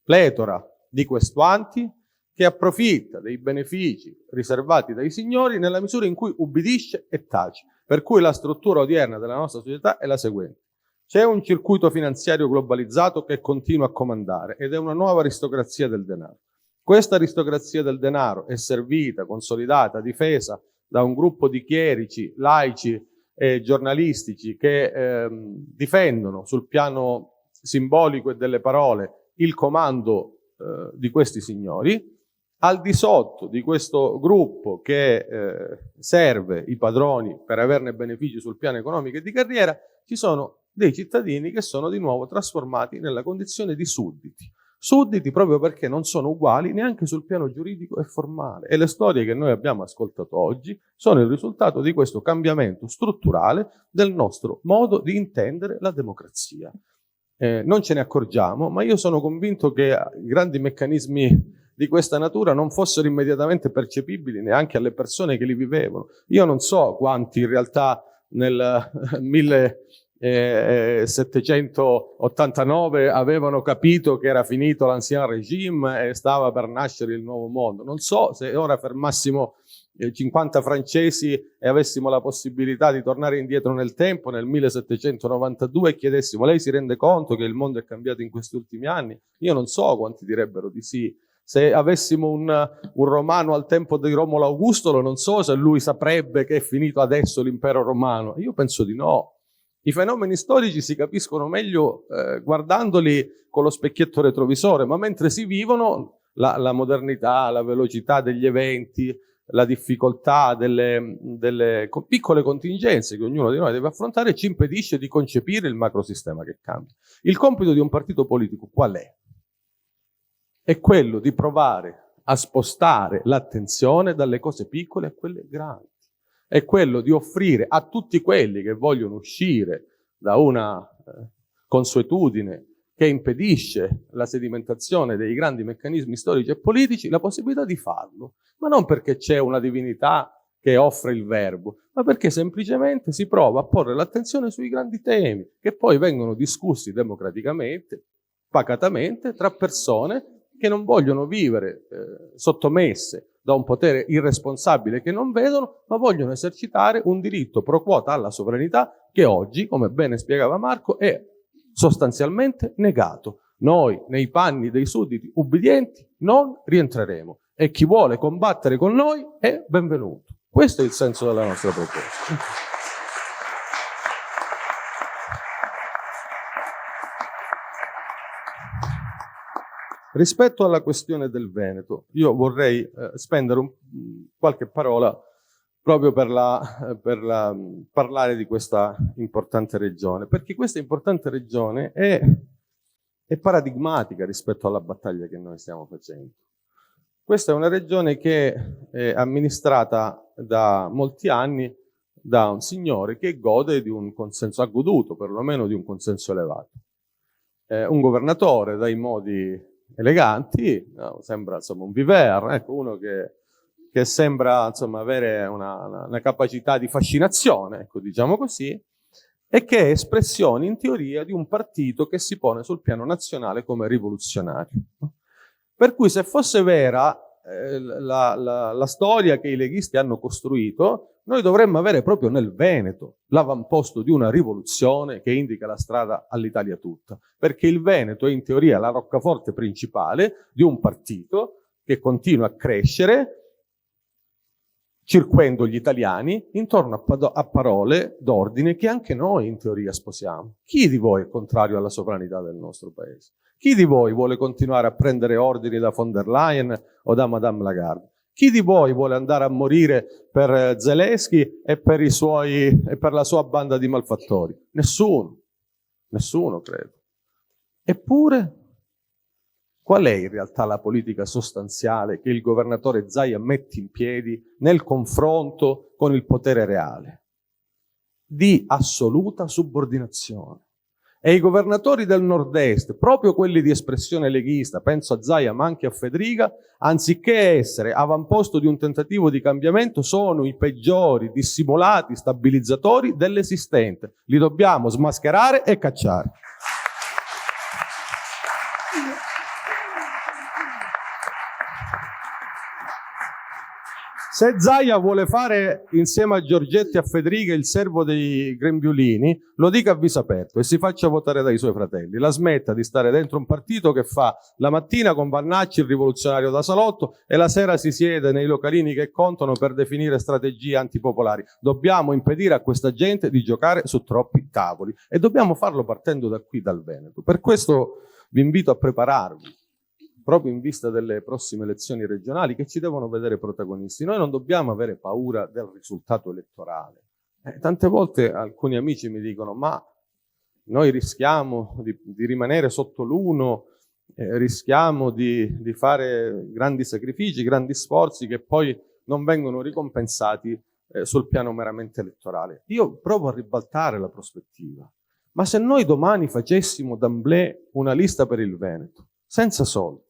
pletora di questuanti che approfitta dei benefici riservati dai signori nella misura in cui ubbidisce e tace. Per cui la struttura odierna della nostra società è la seguente. C'è un circuito finanziario globalizzato che continua a comandare ed è una nuova aristocrazia del denaro. Questa aristocrazia del denaro è servita, consolidata, difesa da un gruppo di chierici, laici e giornalistici che difendono sul piano simbolico e delle parole il comando di questi signori. Al di sotto di questo gruppo che serve i padroni per averne benefici sul piano economico e di carriera, ci sono dei cittadini che sono di nuovo trasformati nella condizione di sudditi. Sudditi proprio perché non sono uguali neanche sul piano giuridico e formale. E le storie che noi abbiamo ascoltato oggi sono il risultato di questo cambiamento strutturale del nostro modo di intendere la democrazia. Non ce ne accorgiamo, ma io sono convinto che i grandi meccanismi di questa natura non fossero immediatamente percepibili neanche alle persone che li vivevano. Io non so quanti in realtà nel 1789 avevano capito che era finito l'ancien regime e stava per nascere il nuovo mondo. Non so se ora fermassimo 50 francesi e avessimo la possibilità di tornare indietro nel tempo, nel 1792, e chiedessimo: lei si rende conto che il mondo è cambiato in questi ultimi anni? Io non so quanti direbbero di sì. Se avessimo un romano al tempo di Romolo Augusto, non so se lui saprebbe che è finito adesso l'impero romano. Io penso di no. I fenomeni storici si capiscono meglio guardandoli con lo specchietto retrovisore, ma mentre si vivono la modernità, la velocità degli eventi, la difficoltà delle piccole contingenze che ognuno di noi deve affrontare ci impedisce di concepire il macrosistema che cambia. Il compito di un partito politico qual è? È quello di provare a spostare l'attenzione dalle cose piccole a quelle grandi. È quello di offrire a tutti quelli che vogliono uscire da una consuetudine che impedisce la sedimentazione dei grandi meccanismi storici e politici la possibilità di farlo, ma non perché c'è una divinità che offre il verbo, ma perché semplicemente si prova a porre l'attenzione sui grandi temi che poi vengono discussi democraticamente, pacatamente, tra persone che non vogliono vivere sottomesse da un potere irresponsabile che non vedono, ma vogliono esercitare un diritto pro quota alla sovranità che oggi, come bene spiegava Marco, è sostanzialmente negato. Noi, nei panni dei sudditi ubbidienti, non rientreremo e chi vuole combattere con noi è benvenuto. Questo è il senso della nostra proposta. Rispetto alla questione del Veneto, io vorrei spendere qualche parola proprio per parlare di questa importante regione, perché questa importante regione è paradigmatica rispetto alla battaglia che noi stiamo facendo. Questa è una regione che è amministrata da molti anni da un signore che gode di un consenso, ha goduto perlomeno di un consenso elevato. Un governatore dai modi eleganti, no? Sembra insomma un viver, ecco, uno che sembra insomma avere una capacità di fascinazione, ecco, diciamo così, e che è espressione in teoria di un partito che si pone sul piano nazionale come rivoluzionario. Per cui se fosse vera la storia che i leghisti hanno costruito, noi dovremmo avere proprio nel Veneto l'avamposto di una rivoluzione che indica la strada all'Italia tutta, perché il Veneto è in teoria la roccaforte principale di un partito che continua a crescere circuendo gli italiani intorno a parole d'ordine che anche noi in teoria sposiamo. Chi di voi è contrario alla sovranità del nostro paese? Chi di voi vuole continuare a prendere ordini da von der Leyen o da Madame Lagarde? Chi di voi vuole andare a morire per Zelensky e per la sua banda di malfattori? Nessuno. Nessuno, credo. Eppure, qual è in realtà la politica sostanziale che il governatore Zaia mette in piedi nel confronto con il potere reale? Di assoluta subordinazione. E i governatori del nord-est, proprio quelli di espressione leghista, penso a Zaia ma anche a Fedriga, anziché essere avamposto di un tentativo di cambiamento, sono i peggiori dissimulati stabilizzatori dell'esistente. Li dobbiamo smascherare e cacciare. Se Zaia vuole fare insieme a Giorgetti e a Fedriga il servo dei grembiulini, lo dica a viso aperto e si faccia votare dai suoi fratelli. La smetta di stare dentro un partito che fa la mattina con Vannacci il rivoluzionario da salotto e la sera si siede nei localini che contano per definire strategie antipopolari. Dobbiamo impedire a questa gente di giocare su troppi tavoli e dobbiamo farlo partendo da qui, dal Veneto. Per questo vi invito a prepararvi, proprio in vista delle prossime elezioni regionali che ci devono vedere protagonisti. Noi non dobbiamo avere paura del risultato elettorale. Tante volte alcuni amici mi dicono ma noi rischiamo di rimanere sotto l'uno, rischiamo di fare grandi sacrifici, grandi sforzi che poi non vengono ricompensati sul piano meramente elettorale. Io provo a ribaltare la prospettiva. Ma se noi domani facessimo d'emblée una lista per il Veneto, senza soldi,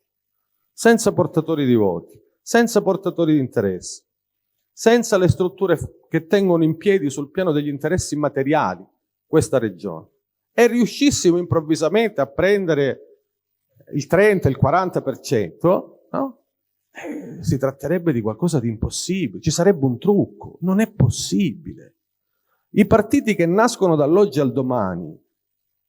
senza portatori di voti, senza portatori di interessi, senza le strutture che tengono in piedi sul piano degli interessi materiali questa regione, e riuscissimo improvvisamente a prendere il 30, il 40%, no? Si tratterebbe di qualcosa di impossibile, ci sarebbe un trucco, non è possibile. I partiti che nascono dall'oggi al domani,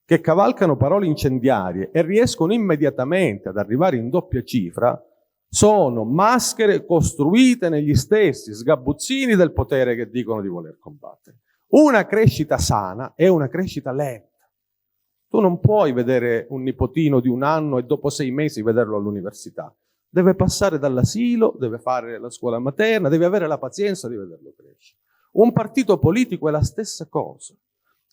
che cavalcano parole incendiarie e riescono immediatamente ad arrivare in doppia cifra, sono maschere costruite negli stessi sgabuzzini del potere che dicono di voler combattere. Una crescita sana è una crescita lenta. Tu non puoi vedere un nipotino di 1 anno e dopo 6 mesi vederlo all'università. Deve passare dall'asilo, deve fare la scuola materna, deve avere la pazienza di vederlo crescere. Un partito politico è la stessa cosa.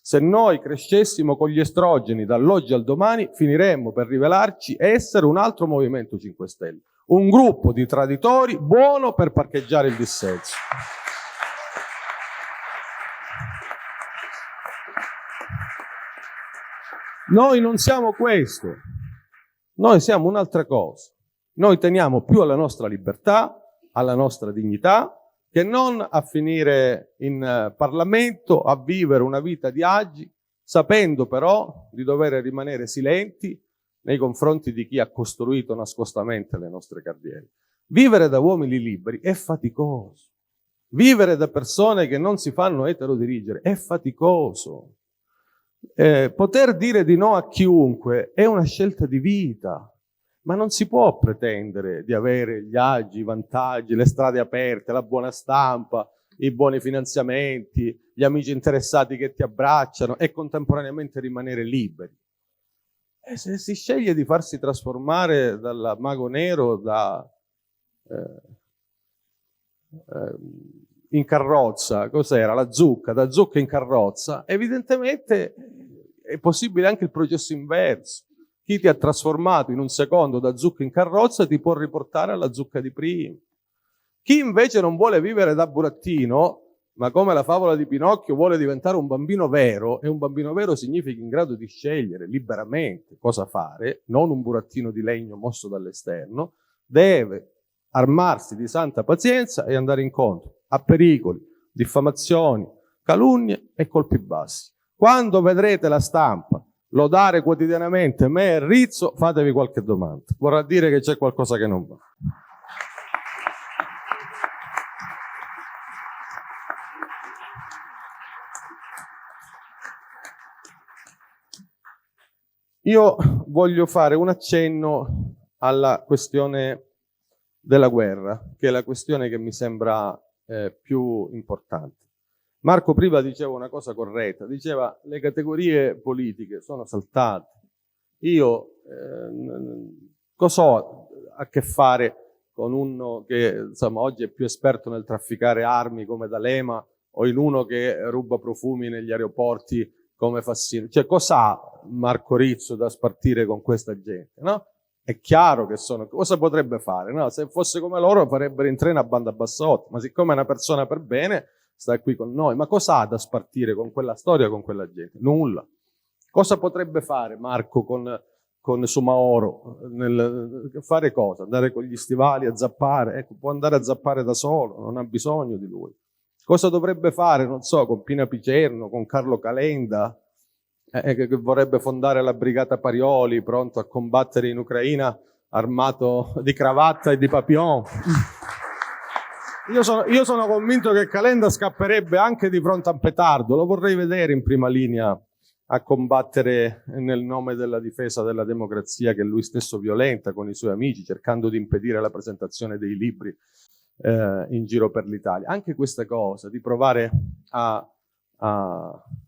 Se noi crescessimo con gli estrogeni dall'oggi al domani, finiremmo per rivelarci essere un altro Movimento 5 Stelle. Un gruppo di traditori buono per parcheggiare il dissenso. Noi non siamo questo. Noi siamo un'altra cosa. Noi teniamo più alla nostra libertà, alla nostra dignità, che non a finire in Parlamento, a vivere una vita di agi, sapendo però di dover rimanere silenti nei confronti di chi ha costruito nascostamente le nostre carriere. Vivere da uomini liberi è faticoso. Vivere da persone che non si fanno eterodirigere è faticoso. Poter dire di no a chiunque è una scelta di vita. Ma non si può pretendere di avere gli agi, i vantaggi, le strade aperte, la buona stampa, i buoni finanziamenti, gli amici interessati che ti abbracciano e contemporaneamente rimanere liberi. E se si sceglie di farsi trasformare dal mago nero, in carrozza, cos'era? La zucca, da zucca in carrozza, evidentemente è possibile anche il processo inverso. Chi ti ha trasformato in un secondo da zucca in carrozza ti può riportare alla zucca di prima. Chi invece non vuole vivere da burattino, ma come la favola di Pinocchio vuole diventare un bambino vero, e un bambino vero significa in grado di scegliere liberamente cosa fare, non un burattino di legno mosso dall'esterno, deve armarsi di santa pazienza e andare incontro a pericoli, diffamazioni, calunnie e colpi bassi. Quando vedrete la stampa lodare quotidianamente me e Rizzo, fatevi qualche domanda. Vorrà dire che c'è qualcosa che non va. Io voglio fare un accenno alla questione della guerra, che è la questione che mi sembra più importante. Marco prima diceva una cosa corretta, diceva le categorie politiche sono saltate. Io cosa ho a che fare con uno che insomma oggi è più esperto nel trafficare armi come D'Alema, o in uno che ruba profumi negli aeroporti come Fassino? Cioè, cosa ha Marco Rizzo da spartire con questa gente, no? È chiaro che cosa potrebbe fare, no? Se fosse come loro farebbero in treno a banda bassotti, ma siccome è una persona per bene sta qui con noi. Ma cosa ha da spartire con quella storia, con quella gente? Nulla. Cosa potrebbe fare Marco con Soumahoro? Fare cosa? Andare con gli stivali a zappare? Ecco, può andare a zappare da solo, non ha bisogno di lui. Cosa dovrebbe fare, non so, con Pina Picerno, con Carlo Calenda, che vorrebbe fondare la brigata Parioli, pronto a combattere in Ucraina, armato di cravatta e di papillon? Io sono convinto che Calenda scapperebbe anche di fronte a un petardo, lo vorrei vedere in prima linea a combattere nel nome della difesa della democrazia che lui stesso violenta con i suoi amici, cercando di impedire la presentazione dei libri in giro per l'Italia. Anche questa cosa di provare a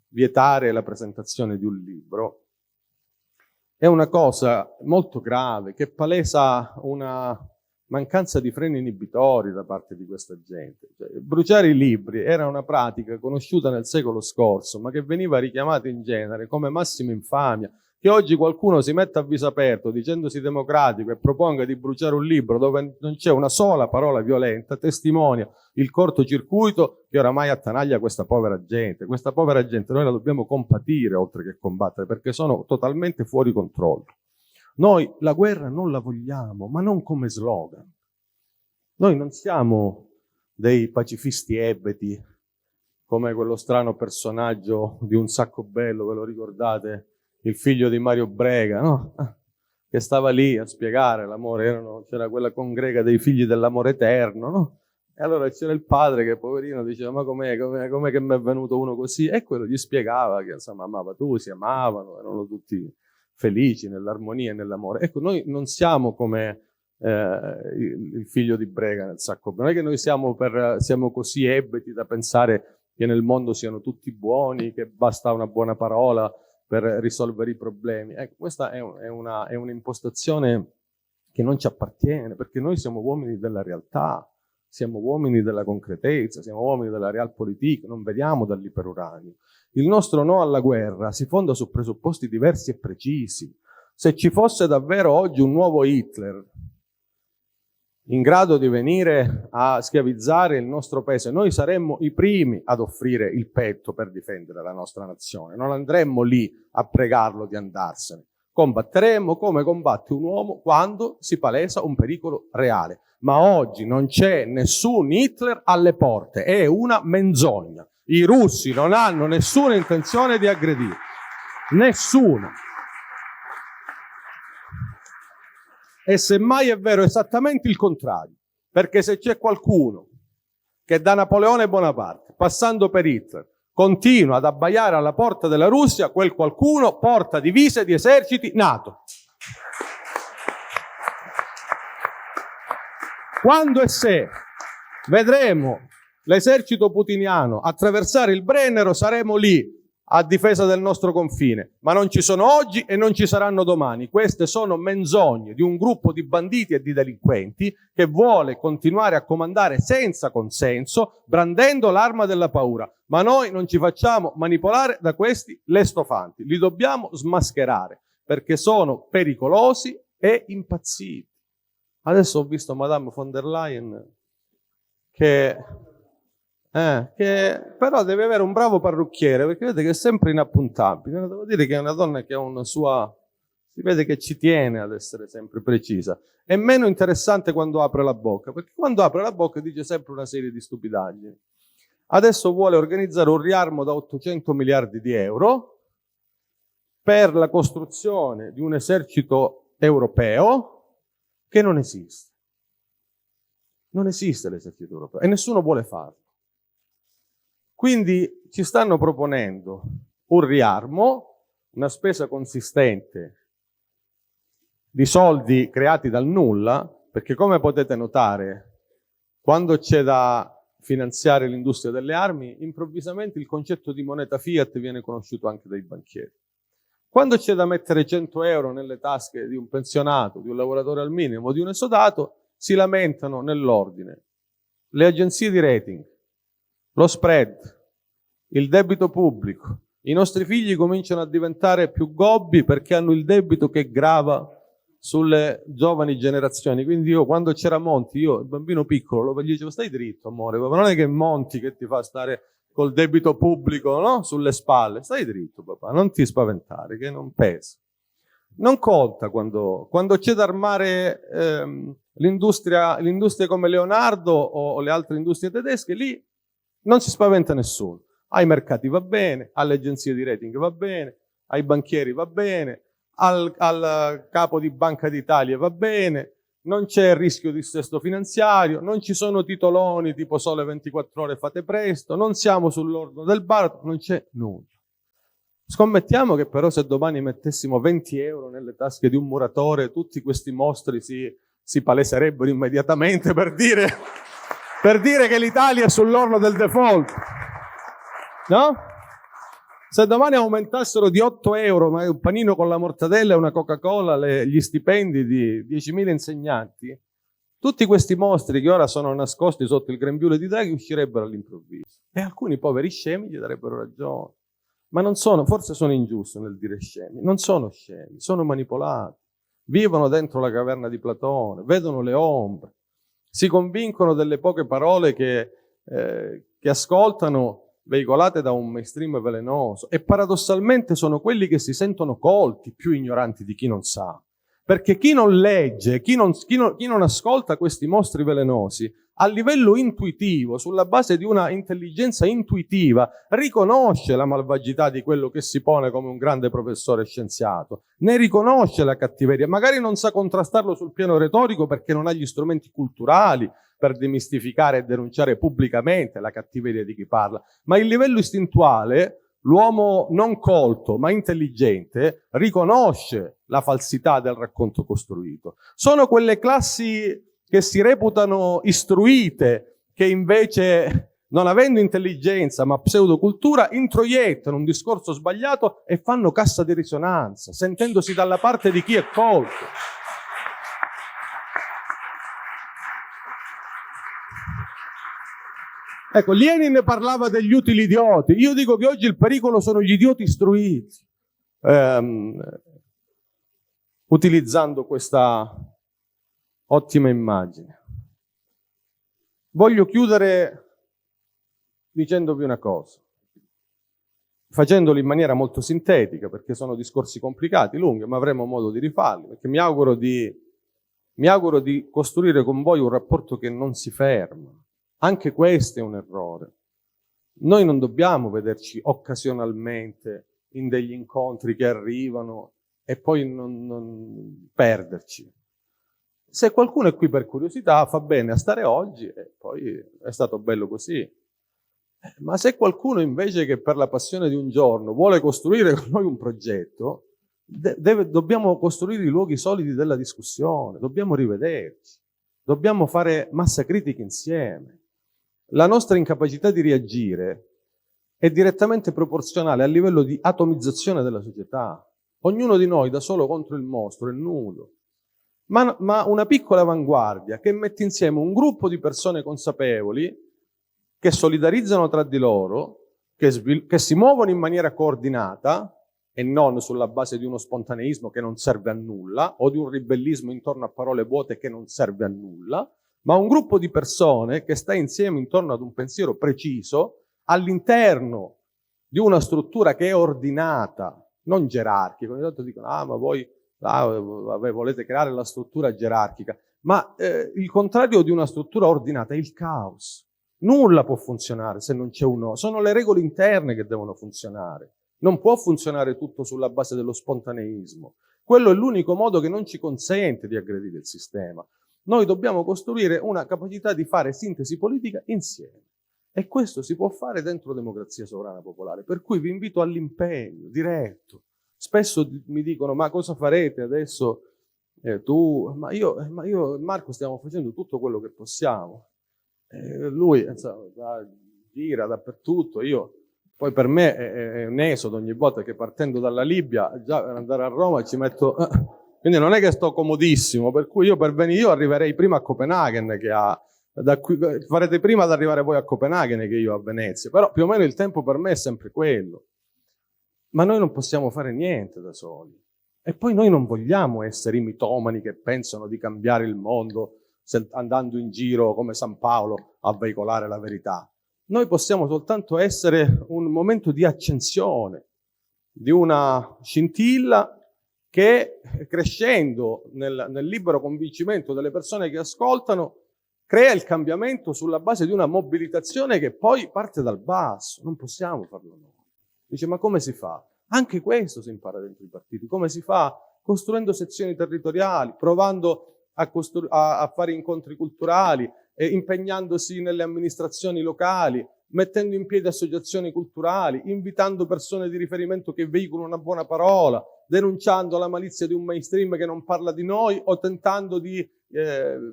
vietare la presentazione di un libro è una cosa molto grave, che palesa una mancanza di freni inibitori da parte di questa gente. Cioè, bruciare i libri era una pratica conosciuta nel secolo scorso, ma che veniva richiamata in genere come massima infamia. Che oggi qualcuno si metta a viso aperto dicendosi democratico e proponga di bruciare un libro dove non c'è una sola parola violenta testimonia il cortocircuito che oramai attanaglia questa povera gente. Questa povera gente noi la dobbiamo compatire oltre che combattere, perché sono totalmente fuori controllo. Noi la guerra non la vogliamo, ma non come slogan. Noi non siamo dei pacifisti ebeti, come quello strano personaggio di Un sacco bello, ve lo ricordate? Il figlio di Mario Brega, no? Che stava lì a spiegare l'amore, c'era quella congrega dei figli dell'amore eterno, no? E allora c'era il padre che, poverino, diceva: ma com'è che mi è venuto uno così? E quello gli spiegava che insomma amava tu, si amavano, erano tutti felici nell'armonia e nell'amore. Ecco, noi non siamo come il figlio di Brega nel sacco, non è che noi siamo così ebeti da pensare che nel mondo siano tutti buoni, che basta una buona parola per risolvere i problemi. Ecco, questa è un'impostazione che non ci appartiene, perché noi siamo uomini della realtà, siamo uomini della concretezza, siamo uomini della realpolitik, non vediamo dall'iperuranio. Il nostro no alla guerra si fonda su presupposti diversi e precisi. Se ci fosse davvero oggi un nuovo Hitler in grado di venire a schiavizzare il nostro paese, noi saremmo i primi ad offrire il petto per difendere la nostra nazione. Non andremmo lì a pregarlo di andarsene. Combatteremmo come combatte un uomo quando si palesa un pericolo reale. Ma oggi non c'è nessun Hitler alle porte, è una menzogna. I russi non hanno nessuna intenzione di aggredire. Nessuna. E semmai è vero esattamente il contrario, perché se c'è qualcuno che da Napoleone Bonaparte, passando per Hitler, continua ad abbaiare alla porta della Russia, quel qualcuno porta divise di eserciti NATO. Quando e se vedremo l'esercito putiniano attraversare il Brennero, saremo lì a difesa del nostro confine, ma non ci sono oggi e non ci saranno domani. Queste sono menzogne di un gruppo di banditi e di delinquenti che vuole continuare a comandare senza consenso, brandendo l'arma della paura. Ma noi non ci facciamo manipolare da questi lestofanti, li dobbiamo smascherare perché sono pericolosi e impazziti. Adesso ho visto Madame von der Leyen che però deve avere un bravo parrucchiere, perché vedete che è sempre inappuntabile. Devo dire che è una donna che ha una sua... si vede che ci tiene ad essere sempre precisa. È meno interessante quando apre la bocca, perché quando apre la bocca dice sempre una serie di stupidaggini. Adesso vuole organizzare un riarmo da 800 miliardi di euro per la costruzione di un esercito europeo che non esiste. Non esiste l'esercito europeo e nessuno vuole farlo. Quindi ci stanno proponendo un riarmo, una spesa consistente di soldi creati dal nulla, perché come potete notare, quando c'è da finanziare l'industria delle armi, improvvisamente il concetto di moneta fiat viene conosciuto anche dai banchieri. Quando c'è da mettere 100 euro nelle tasche di un pensionato, di un lavoratore al minimo, di un esodato, si lamentano nell'ordine le agenzie di rating, lo spread, il debito pubblico. I nostri figli cominciano a diventare più gobbi perché hanno il debito che grava sulle giovani generazioni. Quindi io, quando c'era Monti, io, il bambino piccolo, gli dicevo: stai dritto, amore, papà, non è che è Monti che ti fa stare col debito pubblico, no? Sulle spalle. Stai dritto, papà, non ti spaventare, che non pesa. Non conta quando c'è da armare l'industria come Leonardo o le altre industrie tedesche, lì non si spaventa nessuno. Ai mercati va bene, alle agenzie di rating va bene, ai banchieri va bene, al capo di Banca d'Italia va bene, non c'è il rischio di dissesto finanziario, non ci sono titoloni tipo Sole 24 Ore, fate presto, non siamo sull'orlo del baratro, non c'è nulla. Scommettiamo che però se domani mettessimo 20 euro nelle tasche di un muratore, tutti questi mostri si paleserebbero immediatamente per dire che l'Italia è sull'orlo del default. No? Se domani aumentassero di 8 euro, ma un panino con la mortadella e una Coca-Cola, gli stipendi di 10.000 insegnanti, tutti questi mostri che ora sono nascosti sotto il grembiule di Draghi uscirebbero all'improvviso. E alcuni poveri scemi gli darebbero ragione. Ma non sono, forse sono ingiusto nel dire scemi, non sono scemi, sono manipolati. Vivono dentro la caverna di Platone, vedono le ombre, si convincono delle poche parole che ascoltano, veicolate da un mainstream velenoso, e paradossalmente sono quelli che si sentono colti, più ignoranti di chi non sa. Perché chi non legge, chi non ascolta questi mostri velenosi, a livello intuitivo, sulla base di una intelligenza intuitiva, riconosce la malvagità di quello che si pone come un grande professore scienziato, ne riconosce la cattiveria, magari non sa contrastarlo sul piano retorico perché non ha gli strumenti culturali per demistificare e denunciare pubblicamente la cattiveria di chi parla, ma il livello istintuale, l'uomo non colto ma intelligente, riconosce la falsità del racconto costruito. Sono quelle classi che si reputano istruite, che invece, non avendo intelligenza ma pseudocultura, introiettano un discorso sbagliato e fanno cassa di risonanza, sentendosi dalla parte di chi è colto. Ecco, Lenin parlava degli utili idioti. Io dico che oggi il pericolo sono gli idioti istruiti, utilizzando questa ottima immagine. Voglio chiudere dicendovi una cosa, facendolo in maniera molto sintetica, perché sono discorsi complicati, lunghi, ma avremo modo di rifarli, perché mi auguro di costruire con voi un rapporto che non si ferma. Anche questo è un errore. Noi non dobbiamo vederci occasionalmente in degli incontri che arrivano e poi non perderci. Se qualcuno è qui per curiosità, fa bene a stare oggi e poi è stato bello così. Ma se qualcuno invece che per la passione di un giorno vuole costruire con noi un progetto, dobbiamo costruire i luoghi solidi della discussione, dobbiamo rivederci, dobbiamo fare massa critica insieme. La nostra incapacità di reagire è direttamente proporzionale al livello di atomizzazione della società. Ognuno di noi da solo contro il mostro è nudo. Ma una piccola avanguardia che mette insieme un gruppo di persone consapevoli che solidarizzano tra di loro, che si muovono in maniera coordinata e non sulla base di uno spontaneismo che non serve a nulla o di un ribellismo intorno a parole vuote che non serve a nulla, ma un gruppo di persone che sta insieme intorno ad un pensiero preciso all'interno di una struttura che è ordinata, non gerarchica. Ogni tanto dicono, ma voi volete creare la struttura gerarchica, ma il contrario di una struttura ordinata è il caos. Nulla può funzionare se non c'è uno. Sono le regole interne che devono funzionare. Non può funzionare tutto sulla base dello spontaneismo. Quello è l'unico modo che non ci consente di aggredire il sistema. Noi dobbiamo costruire una capacità di fare sintesi politica insieme. E questo si può fare dentro Democrazia Sovrana Popolare. Per cui vi invito all'impegno diretto. Spesso mi dicono, ma cosa farete adesso? Ma io e Marco stiamo facendo tutto quello che possiamo. Lui gira dappertutto, poi per me è un esodo ogni volta che partendo dalla Libia, già per andare a Roma ci metto... Quindi non è che sto comodissimo, per cui io arriverei prima a Copenaghen farete prima ad arrivare voi a Copenaghen che io a Venezia, però più o meno il tempo per me è sempre quello. Ma noi non possiamo fare niente da soli. E poi noi non vogliamo essere i mitomani che pensano di cambiare il mondo andando in giro come San Paolo a veicolare la verità. Noi possiamo soltanto essere un momento di accensione, di una scintilla che, crescendo nel libero convincimento delle persone che ascoltano, crea il cambiamento sulla base di una mobilitazione che poi parte dal basso. Non possiamo farlo noi. Dice, ma come si fa? Anche questo si impara dentro i partiti. Come si fa? Costruendo sezioni territoriali, provando a fare incontri culturali, impegnandosi nelle amministrazioni locali, mettendo in piedi associazioni culturali, invitando persone di riferimento che veicolano una buona parola, denunciando la malizia di un mainstream che non parla di noi o tentando di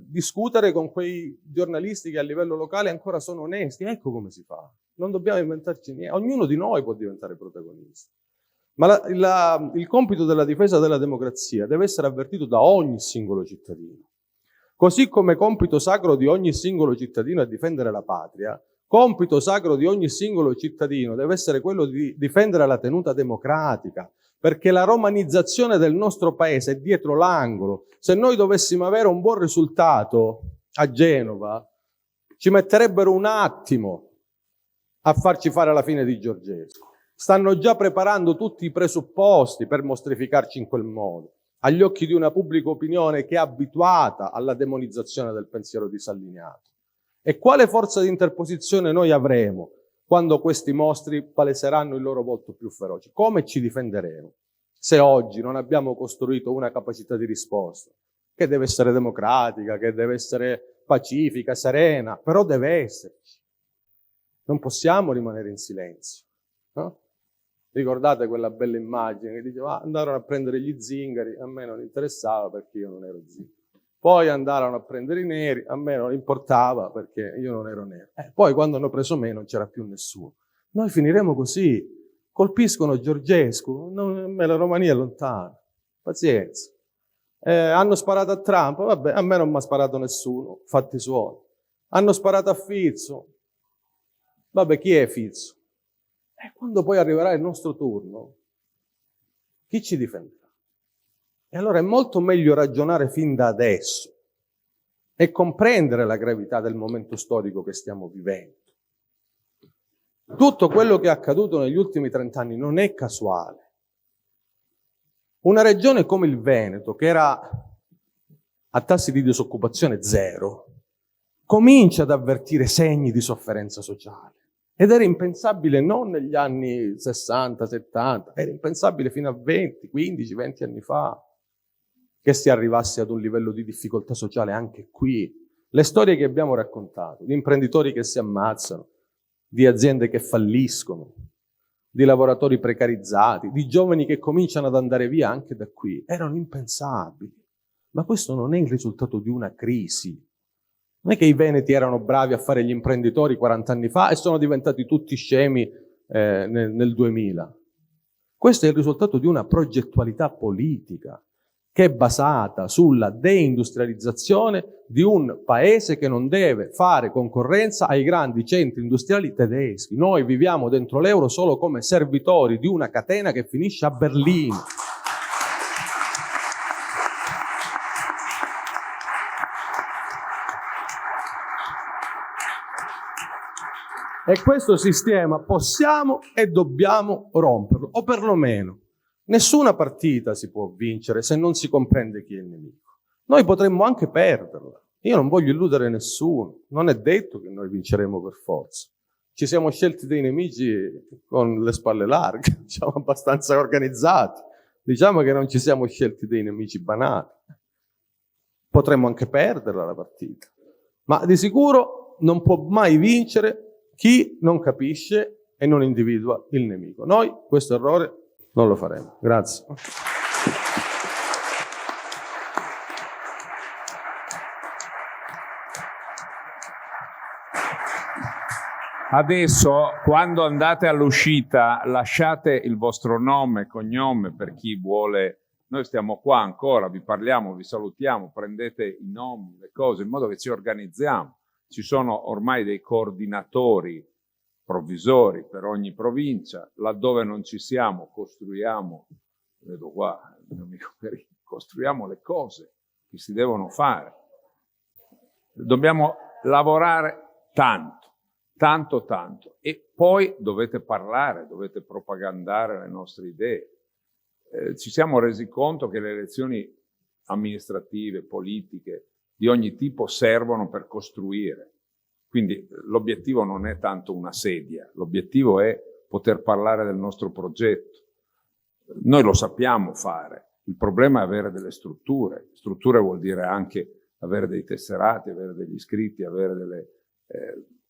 discutere con quei giornalisti che a livello locale ancora sono onesti. Ecco come si fa. Non dobbiamo inventarci niente. Ognuno di noi può diventare protagonista. Ma il compito della difesa della democrazia deve essere avvertito da ogni singolo cittadino. Così come compito sacro di ogni singolo cittadino è difendere la patria, compito sacro di ogni singolo cittadino deve essere quello di difendere la tenuta democratica, perché la romanizzazione del nostro paese è dietro l'angolo. Se noi dovessimo avere un buon risultato a Genova, ci metterebbero un attimo a farci fare la fine di Giorgescu. Stanno già preparando tutti i presupposti per mostrificarci in quel modo, agli occhi di una pubblica opinione che è abituata alla demonizzazione del pensiero disallineato. E quale forza di interposizione noi avremo quando questi mostri paleseranno il loro volto più feroce? Come ci difenderemo se oggi non abbiamo costruito una capacità di risposta che deve essere democratica, che deve essere pacifica, serena, però deve esserci. Non possiamo rimanere in silenzio, no? Ricordate quella bella immagine che diceva andarono a prendere gli zingari, a me non interessava perché io non ero zingaro. Poi andarono a prendere i neri, a me non importava perché io non ero nero. Poi quando hanno preso me non c'era più nessuno. Noi finiremo così. Colpiscono Giorgescu, me la Romania è lontana. Pazienza. Hanno sparato a Trump, vabbè, a me non mi ha sparato nessuno, fatti suoi. Hanno sparato a Fizzo. Vabbè, chi è Fizzo? Quando poi arriverà il nostro turno, chi ci difenderà? E allora è molto meglio ragionare fin da adesso e comprendere la gravità del momento storico che stiamo vivendo. Tutto quello che è accaduto negli ultimi 30 anni non è casuale. Una regione come il Veneto, che era a tassi di disoccupazione zero, comincia ad avvertire segni di sofferenza sociale. Ed era impensabile non negli anni 60, 70, era impensabile fino a 15, 20 anni fa che si arrivasse ad un livello di difficoltà sociale anche qui. Le storie che abbiamo raccontato, di imprenditori che si ammazzano, di aziende che falliscono, di lavoratori precarizzati, di giovani che cominciano ad andare via anche da qui, erano impensabili. Ma questo non è il risultato di una crisi. Non è che i veneti erano bravi a fare gli imprenditori 40 anni fa e sono diventati tutti scemi nel 2000. Questo è il risultato di una progettualità politica che è basata sulla deindustrializzazione di un paese che non deve fare concorrenza ai grandi centri industriali tedeschi. Noi viviamo dentro l'euro solo come servitori di una catena che finisce a Berlino. E questo sistema possiamo e dobbiamo romperlo, o perlomeno nessuna partita si può vincere se non si comprende chi è il nemico. Noi potremmo anche perderla. Io non voglio illudere nessuno, non è detto che noi vinceremo per forza. Ci siamo scelti dei nemici con le spalle larghe, diciamo abbastanza organizzati. Diciamo che non ci siamo scelti dei nemici banali. Potremmo anche perderla la partita, ma di sicuro non può mai vincere chi non capisce e non individua il nemico. Noi questo errore non lo faremo. Grazie. Adesso, quando andate all'uscita, lasciate il vostro nome e cognome per chi vuole. Noi stiamo qua ancora, vi parliamo, vi salutiamo, prendete i nomi, le cose, in modo che ci organizziamo. Ci sono ormai dei coordinatori provvisori per ogni provincia, laddove non ci siamo costruiamo, vedo qua il mio amico Perino, costruiamo le cose che si devono fare. Dobbiamo lavorare tanto, tanto, tanto, e poi dovete parlare, dovete propagandare le nostre idee. Ci siamo resi conto che le elezioni amministrative, politiche, di ogni tipo servono per costruire. Quindi l'obiettivo non è tanto una sedia, l'obiettivo è poter parlare del nostro progetto. Noi lo sappiamo fare, il problema è avere delle strutture. Strutture vuol dire anche avere dei tesserati, avere degli iscritti, avere delle...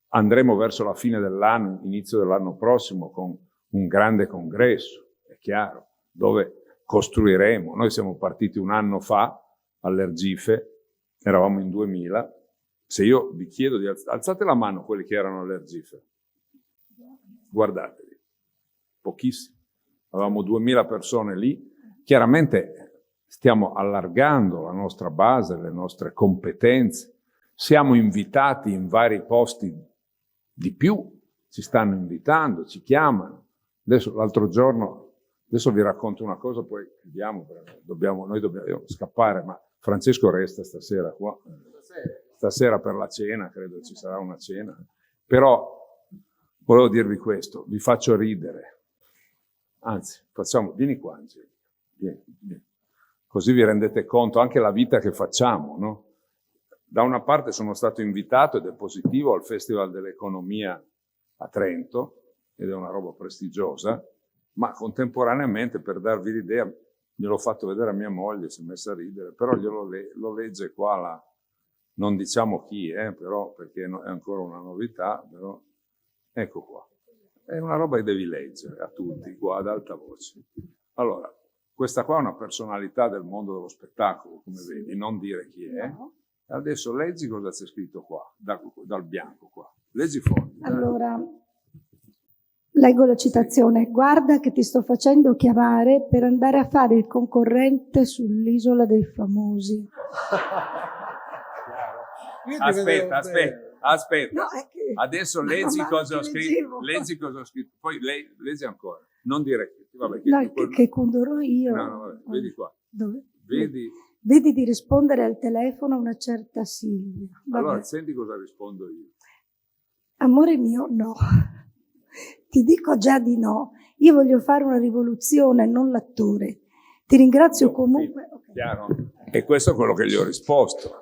andremo verso la fine dell'anno, inizio dell'anno prossimo, con un grande congresso, è chiaro, dove costruiremo. Noi siamo partiti un anno fa all'Ergife, eravamo in 2000, se io vi chiedo di alzate la mano quelli che erano all'Ergife, guardatevi, pochissimi, avevamo 2000 persone lì, chiaramente stiamo allargando la nostra base, le nostre competenze, siamo invitati in vari posti di più, ci stanno invitando, ci chiamano. Adesso l'altro giorno, adesso vi racconto una cosa, poi chiudiamo, noi dobbiamo scappare, ma Francesco resta stasera qua, stasera per la cena, credo ci sarà una cena, però volevo dirvi questo, vi faccio ridere, anzi, vieni qua Angelica, vieni. Così vi rendete conto anche la vita che facciamo, no? Da una parte sono stato invitato, ed è positivo, al Festival dell'Economia a Trento, ed è una roba prestigiosa, ma contemporaneamente, per darvi l'idea, gliel'ho fatto vedere a mia moglie, si è messa a ridere, però lo legge qua, non diciamo chi, però, perché è ancora una novità, però ecco qua. È una roba che devi leggere a tutti, qua ad alta voce. Allora, questa qua è una personalità del mondo dello spettacolo, come vedi, non dire chi è. No. Adesso leggi cosa c'è scritto qua, dal bianco qua. Leggi fuori. Allora, leggo la citazione. Guarda che ti sto facendo chiamare per andare a fare il concorrente sull'Isola dei Famosi. Aspetta. No, è che... Adesso leggi cosa ho scritto. Poi leggi ancora. Non dire che... Vabbè, che condorò io. No, vabbè, vedi qua. Dove? Vedi di rispondere al telefono a una certa Silvia. Vabbè. Allora, senti cosa rispondo io. Amore mio, no. Ti dico già di no. Io voglio fare una rivoluzione, non l'attore. Ti ringrazio comunque. Okay. Chiaro? E questo è quello che gli ho risposto.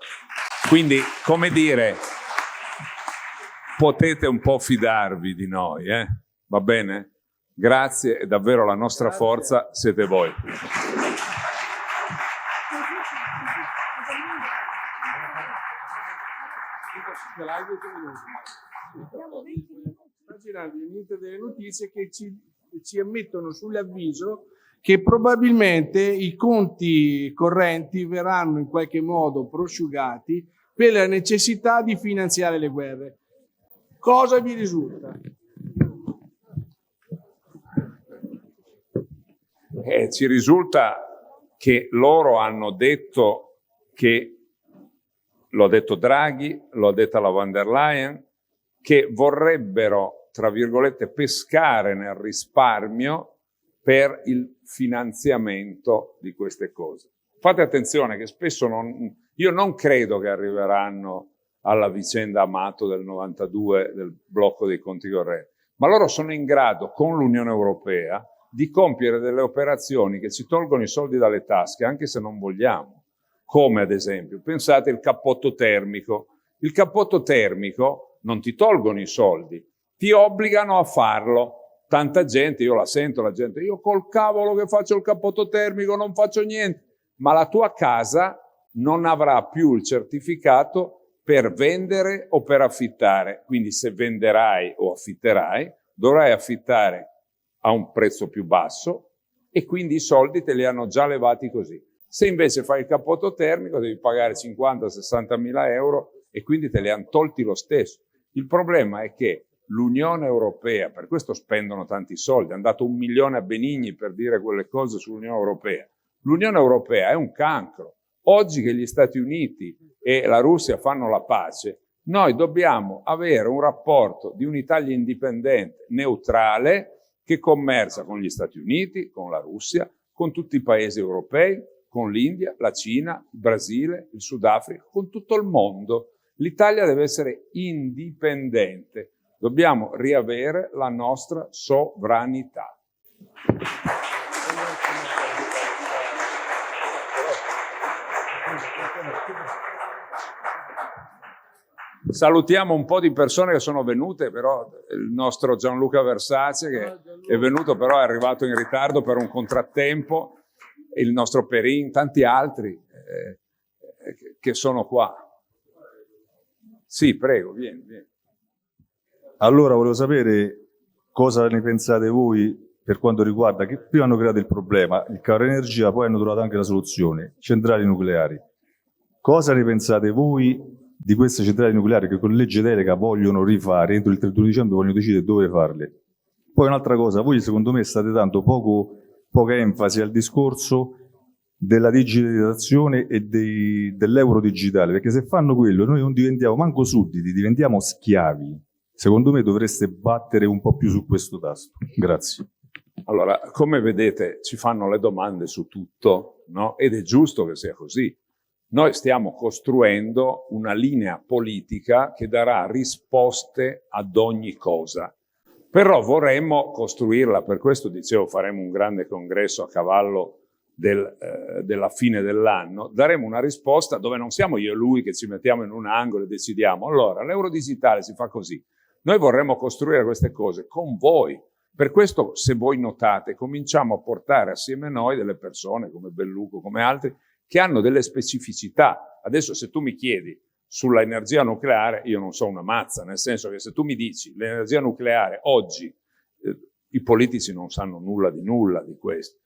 Quindi, come dire, potete un po' fidarvi di noi, va bene? Grazie, è davvero la nostra forza, siete voi. Immaginate delle notizie che ci ammettono sull'avviso che probabilmente i conti correnti verranno in qualche modo prosciugati per la necessità di finanziare le guerre. Cosa vi risulta? Ci risulta che loro hanno detto che, lo ha detto Draghi, lo ha detto la von der Leyen, che vorrebbero, tra virgolette, pescare nel risparmio per il finanziamento di queste cose. Fate attenzione che spesso io non credo che arriveranno alla vicenda Amato del 92 del blocco dei conti correnti, ma loro sono in grado con l'Unione Europea di compiere delle operazioni che ci tolgono i soldi dalle tasche anche se non vogliamo, come ad esempio, pensate il cappotto termico. Il cappotto termico non ti tolgono i soldi, ti obbligano a farlo. Tanta gente, io la sento, la gente, io col cavolo che faccio il cappotto termico non faccio niente, ma la tua casa non avrà più il certificato per vendere o per affittare. Quindi se venderai o affitterai, dovrai affittare a un prezzo più basso e quindi i soldi te li hanno già levati così. Se invece fai il cappotto termico devi pagare 50-60 mila euro e quindi te li hanno tolti lo stesso. Il problema è che l'Unione Europea, per questo spendono tanti soldi, hanno dato 1 milione a Benigni per dire quelle cose sull'Unione Europea. L'Unione Europea è un cancro. Oggi che gli Stati Uniti e la Russia fanno la pace, noi dobbiamo avere un rapporto di un'Italia indipendente, neutrale, che commercia con gli Stati Uniti, con la Russia, con tutti i paesi europei, con l'India, la Cina, il Brasile, il Sudafrica, con tutto il mondo. L'Italia deve essere indipendente. Dobbiamo riavere la nostra sovranità. Salutiamo un po' di persone che sono venute, però il nostro Gianluca Versace che è venuto però è arrivato in ritardo per un contrattempo, il nostro Perin, tanti altri che sono qua. Sì, prego, vieni. Allora volevo sapere cosa ne pensate voi per quanto riguarda, che prima hanno creato il problema, il caro energia, poi hanno trovato anche la soluzione, centrali nucleari. Cosa ne pensate voi di queste centrali nucleari che con legge delega vogliono rifare, entro il 31 dicembre vogliono decidere dove farle? Poi un'altra cosa, voi secondo me state dando poca enfasi al discorso della digitalizzazione e dell'euro digitale, perché se fanno quello noi non diventiamo manco sudditi, diventiamo schiavi. Secondo me dovreste battere un po' più su questo tasto. Grazie. Allora, come vedete, ci fanno le domande su tutto, no? Ed è giusto che sia così. Noi stiamo costruendo una linea politica che darà risposte ad ogni cosa. Però vorremmo costruirla, per questo dicevo faremo un grande congresso a cavallo della fine dell'anno, daremo una risposta dove non siamo io e lui che ci mettiamo in un angolo e decidiamo. Allora, l'euro digitale si fa così. Noi vorremmo costruire queste cose con voi. Per questo, se voi notate, cominciamo a portare assieme a noi delle persone come Belluco, come altri, che hanno delle specificità. Adesso se tu mi chiedi sulla energia nucleare, io non so una mazza, nel senso che se tu mi dici l'energia nucleare oggi, i politici non sanno nulla di questo.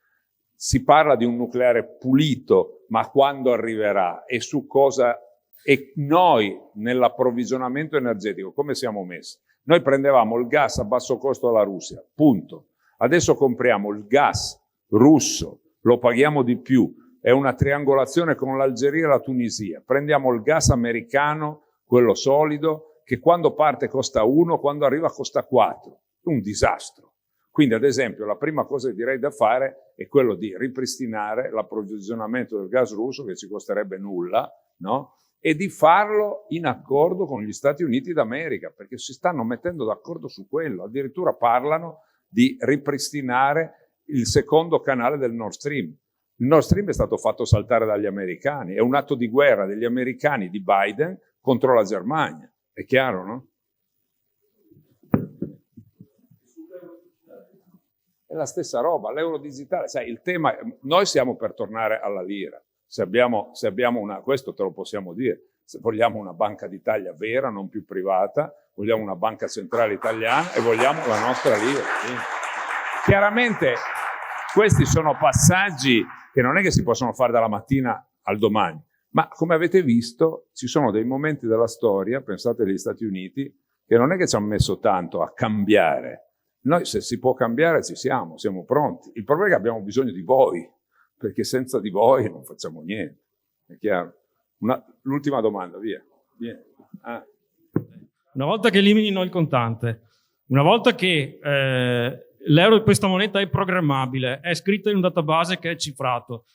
Si parla di un nucleare pulito, ma quando arriverà e su cosa? E noi nell'approvvigionamento energetico come siamo messi? Noi prendevamo il gas a basso costo dalla Russia, punto. Adesso compriamo il gas russo, lo paghiamo di più. È una triangolazione con l'Algeria e la Tunisia. Prendiamo il gas americano, quello solido, che quando parte costa 1, quando arriva costa 4. Un disastro. Quindi, ad esempio, la prima cosa che direi da fare è quello di ripristinare l'approvvigionamento del gas russo, che ci costerebbe nulla, no? E di farlo in accordo con gli Stati Uniti d'America, perché si stanno mettendo d'accordo su quello. Addirittura parlano di ripristinare il secondo canale del Nord Stream. Il Nord Stream è stato fatto saltare dagli americani, è un atto di guerra degli americani, di Biden, contro la Germania. È chiaro, no? È la stessa roba, l'euro digitale. Sai, il tema, noi siamo per tornare alla lira. Se abbiamo una, questo te lo possiamo dire, se vogliamo una Banca d'Italia vera, non più privata, vogliamo una banca centrale italiana e vogliamo la nostra lira. Sì. Chiaramente questi sono passaggi che non è che si possono fare dalla mattina al domani, ma come avete visto ci sono dei momenti della storia, pensate agli Stati Uniti, che non è che ci hanno messo tanto a cambiare, Noi se si può cambiare ci siamo pronti. Il problema è che abbiamo bisogno di voi, perché senza di voi non facciamo niente. È chiaro? L'ultima domanda, via. Una volta che eliminino il contante, una volta che l'euro di questa moneta è programmabile, è scritto in un database che è cifrato,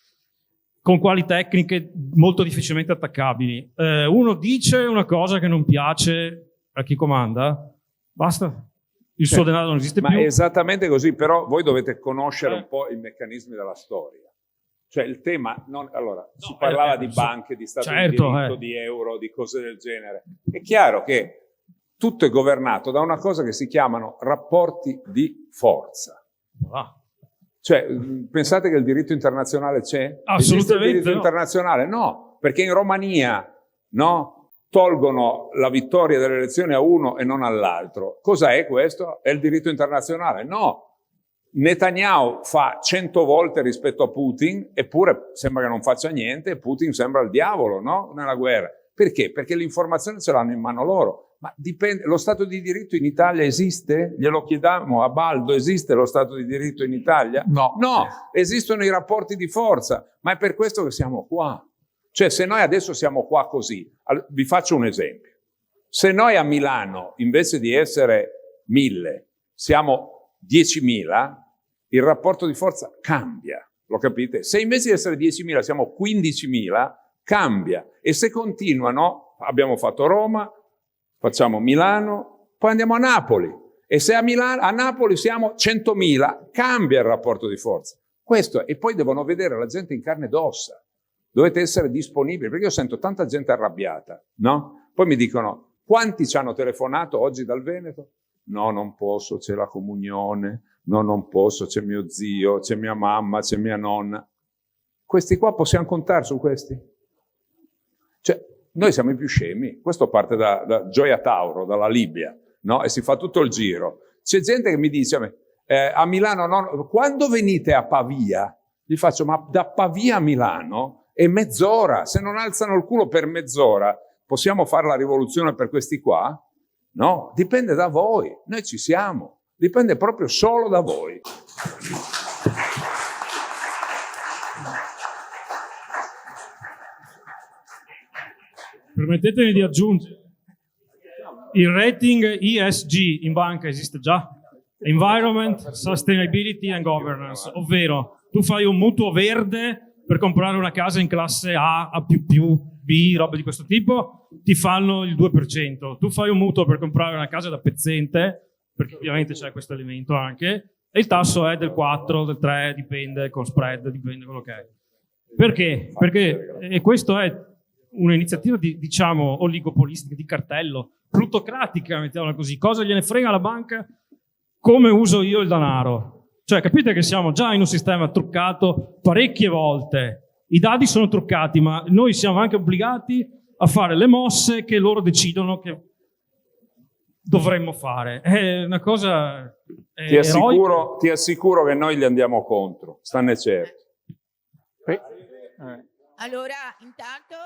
con quali tecniche molto difficilmente attaccabili, uno dice una cosa che non piace a chi comanda, basta. Il suo denaro non esiste più. Ma è esattamente così, però voi dovete conoscere un po' i meccanismi della storia. Cioè il tema, si parlava di banche, di Stato di diritto, di euro, di cose del genere. È chiaro che tutto è governato da una cosa che si chiamano rapporti di forza. Cioè, pensate che il diritto internazionale c'è? Assolutamente. Esiste il diritto internazionale? No, perché in Romania, no? Tolgono la vittoria delle elezioni a uno e non all'altro. Cos'è questo? È il diritto internazionale? No. Netanyahu fa 100 volte rispetto a Putin, eppure sembra che non faccia niente, e Putin sembra il diavolo, no? Nella guerra. Perché? Perché l'informazione ce l'hanno in mano loro. Ma dipende, lo Stato di diritto in Italia esiste? Glielo chiediamo a Baldo, esiste lo Stato di diritto in Italia? No. No, esistono i rapporti di forza, ma è per questo che siamo qua. Cioè, se noi adesso siamo qua così, vi faccio un esempio. Se noi a Milano, invece di essere 1000, siamo 10.000, il rapporto di forza cambia, lo capite? Se invece di essere 10.000 siamo 15.000, cambia. E se continuano, abbiamo fatto Roma, facciamo Milano, poi andiamo a Napoli. E se a Napoli siamo 100.000, cambia il rapporto di forza. Questo, e poi devono vedere la gente in carne ed ossa. Dovete essere disponibili, perché io sento tanta gente arrabbiata, no? Poi mi dicono, quanti ci hanno telefonato oggi dal Veneto? No, non posso, c'è la comunione, no, non posso, c'è mio zio, c'è mia mamma, c'è mia nonna. Questi qua possiamo contare su questi? Cioè, noi siamo i più scemi. Questo parte da Gioia Tauro, dalla Libia, no? E si fa tutto il giro. C'è gente che mi dice, a Milano, no, quando venite a Pavia? Gli faccio, ma da Pavia a Milano è mezz'ora. Se non alzano il culo per mezz'ora, possiamo fare la rivoluzione per questi qua? No, dipende da voi. Noi ci siamo. Dipende proprio solo da voi. Permettetemi di aggiungere, il rating ESG in banca esiste già, Environment, Sustainability and Governance, ovvero tu fai un mutuo verde per comprare una casa in classe A, A++, B, roba di questo tipo, ti fanno il 2%. Tu fai un mutuo per comprare una casa da pezzente, perché ovviamente c'è questo elemento anche, e il tasso è del 4, del 3, dipende, con spread, dipende quello che è. Perché? Perché questo è un'iniziativa diciamo oligopolistica, di cartello, plutocratica, mettiamola così. Cosa gliene frega alla banca? Come uso io il denaro? Cioè, capite che siamo già in un sistema truccato parecchie volte. I dati sono truccati, ma noi siamo anche obbligati a fare le mosse che loro decidono che dovremmo fare. È una cosa ti assicuro che noi gli andiamo contro, stanne certo. Allora, intanto